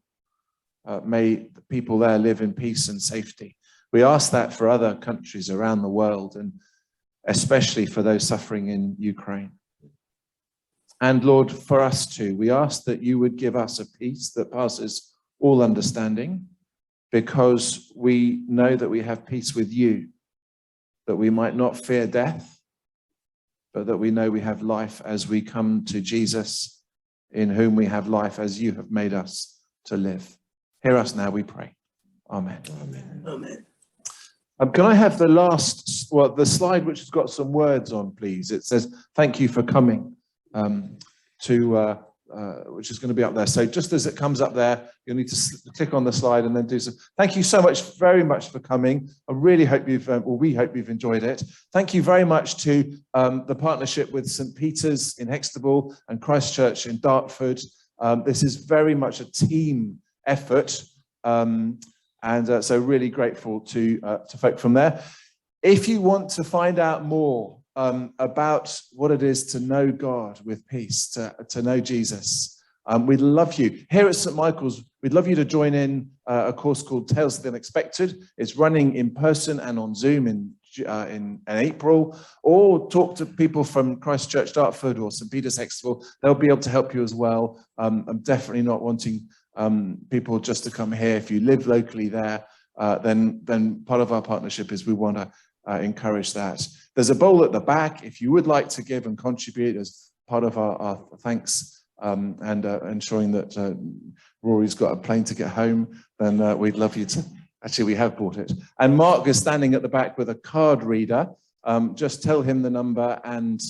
May the people there live in peace and safety. We ask that for other countries around the world, and especially for those suffering in Ukraine. And Lord, for us too, we ask that you would give us a peace that passes all understanding, because we know that we have peace with you, that we might not fear death, but that we know we have life as we come to Jesus, in whom we have life as you have made us to live. Hear us now, we pray. Amen.
Amen.
Amen.
Can I have the slide which has got some words on, please? It says, thank you for coming, which is going to be up there. So just as it comes up there, you'll need to click on the slide and then do some. Thank you so much, very much for coming. I really hope we hope you've enjoyed it. Thank you very much to the partnership with St. Peter's in Hextable and Christchurch in Dartford. This is very much a team effort. So really grateful to folk from there. If you want to find out more about what it is to know God with peace, to know Jesus, we'd love you. Here at St. Michael's, we'd love you to join in a course called Tales of the Unexpected. It's running in person and on Zoom in April, or talk to people from Christchurch, Dartford, or St. Peter's, Hextable. They'll be able to help you as well. I'm definitely not wanting people just to come here. If you live locally there, then part of our partnership is we want to encourage that. There's a bowl at the back if you would like to give and contribute as part of our thanks, and ensuring that Rory's got a plane to get home. Then we'd love you to. Actually, we have bought it. And Mark is standing at the back with a card reader. Just tell him the number and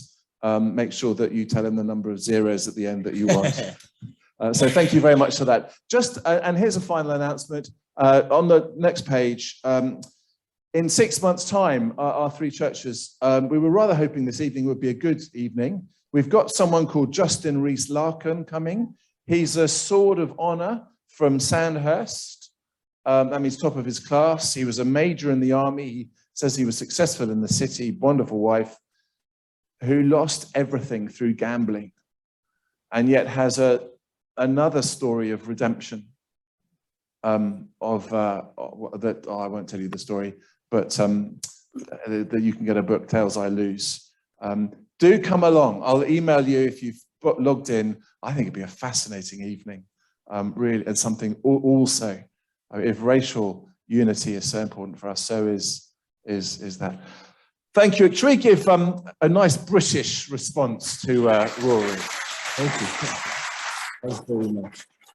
make sure that you tell him the number of zeros at the end that you want. So thank you very much for that. And here's a final announcement. On the next page, in 6 months' time, our three churches, we were rather hoping this evening would be a good evening. We've got someone called Justin Rees-Larkin coming. He's a Sword of Honor from Sandhurst. That means top of his class. He was a major in the army. He says he was successful in the city, wonderful wife, who lost everything through gambling, and yet has another story of redemption. I won't tell you the story, but that you can get a book, Tales I Lose. Do come along. I'll email you if you've logged in. I think it'd be a fascinating evening, really, and something also. If racial unity is so important for us, so is that. Thank you. Should we give a nice British response to Rory?
Thank you. Thanks very much.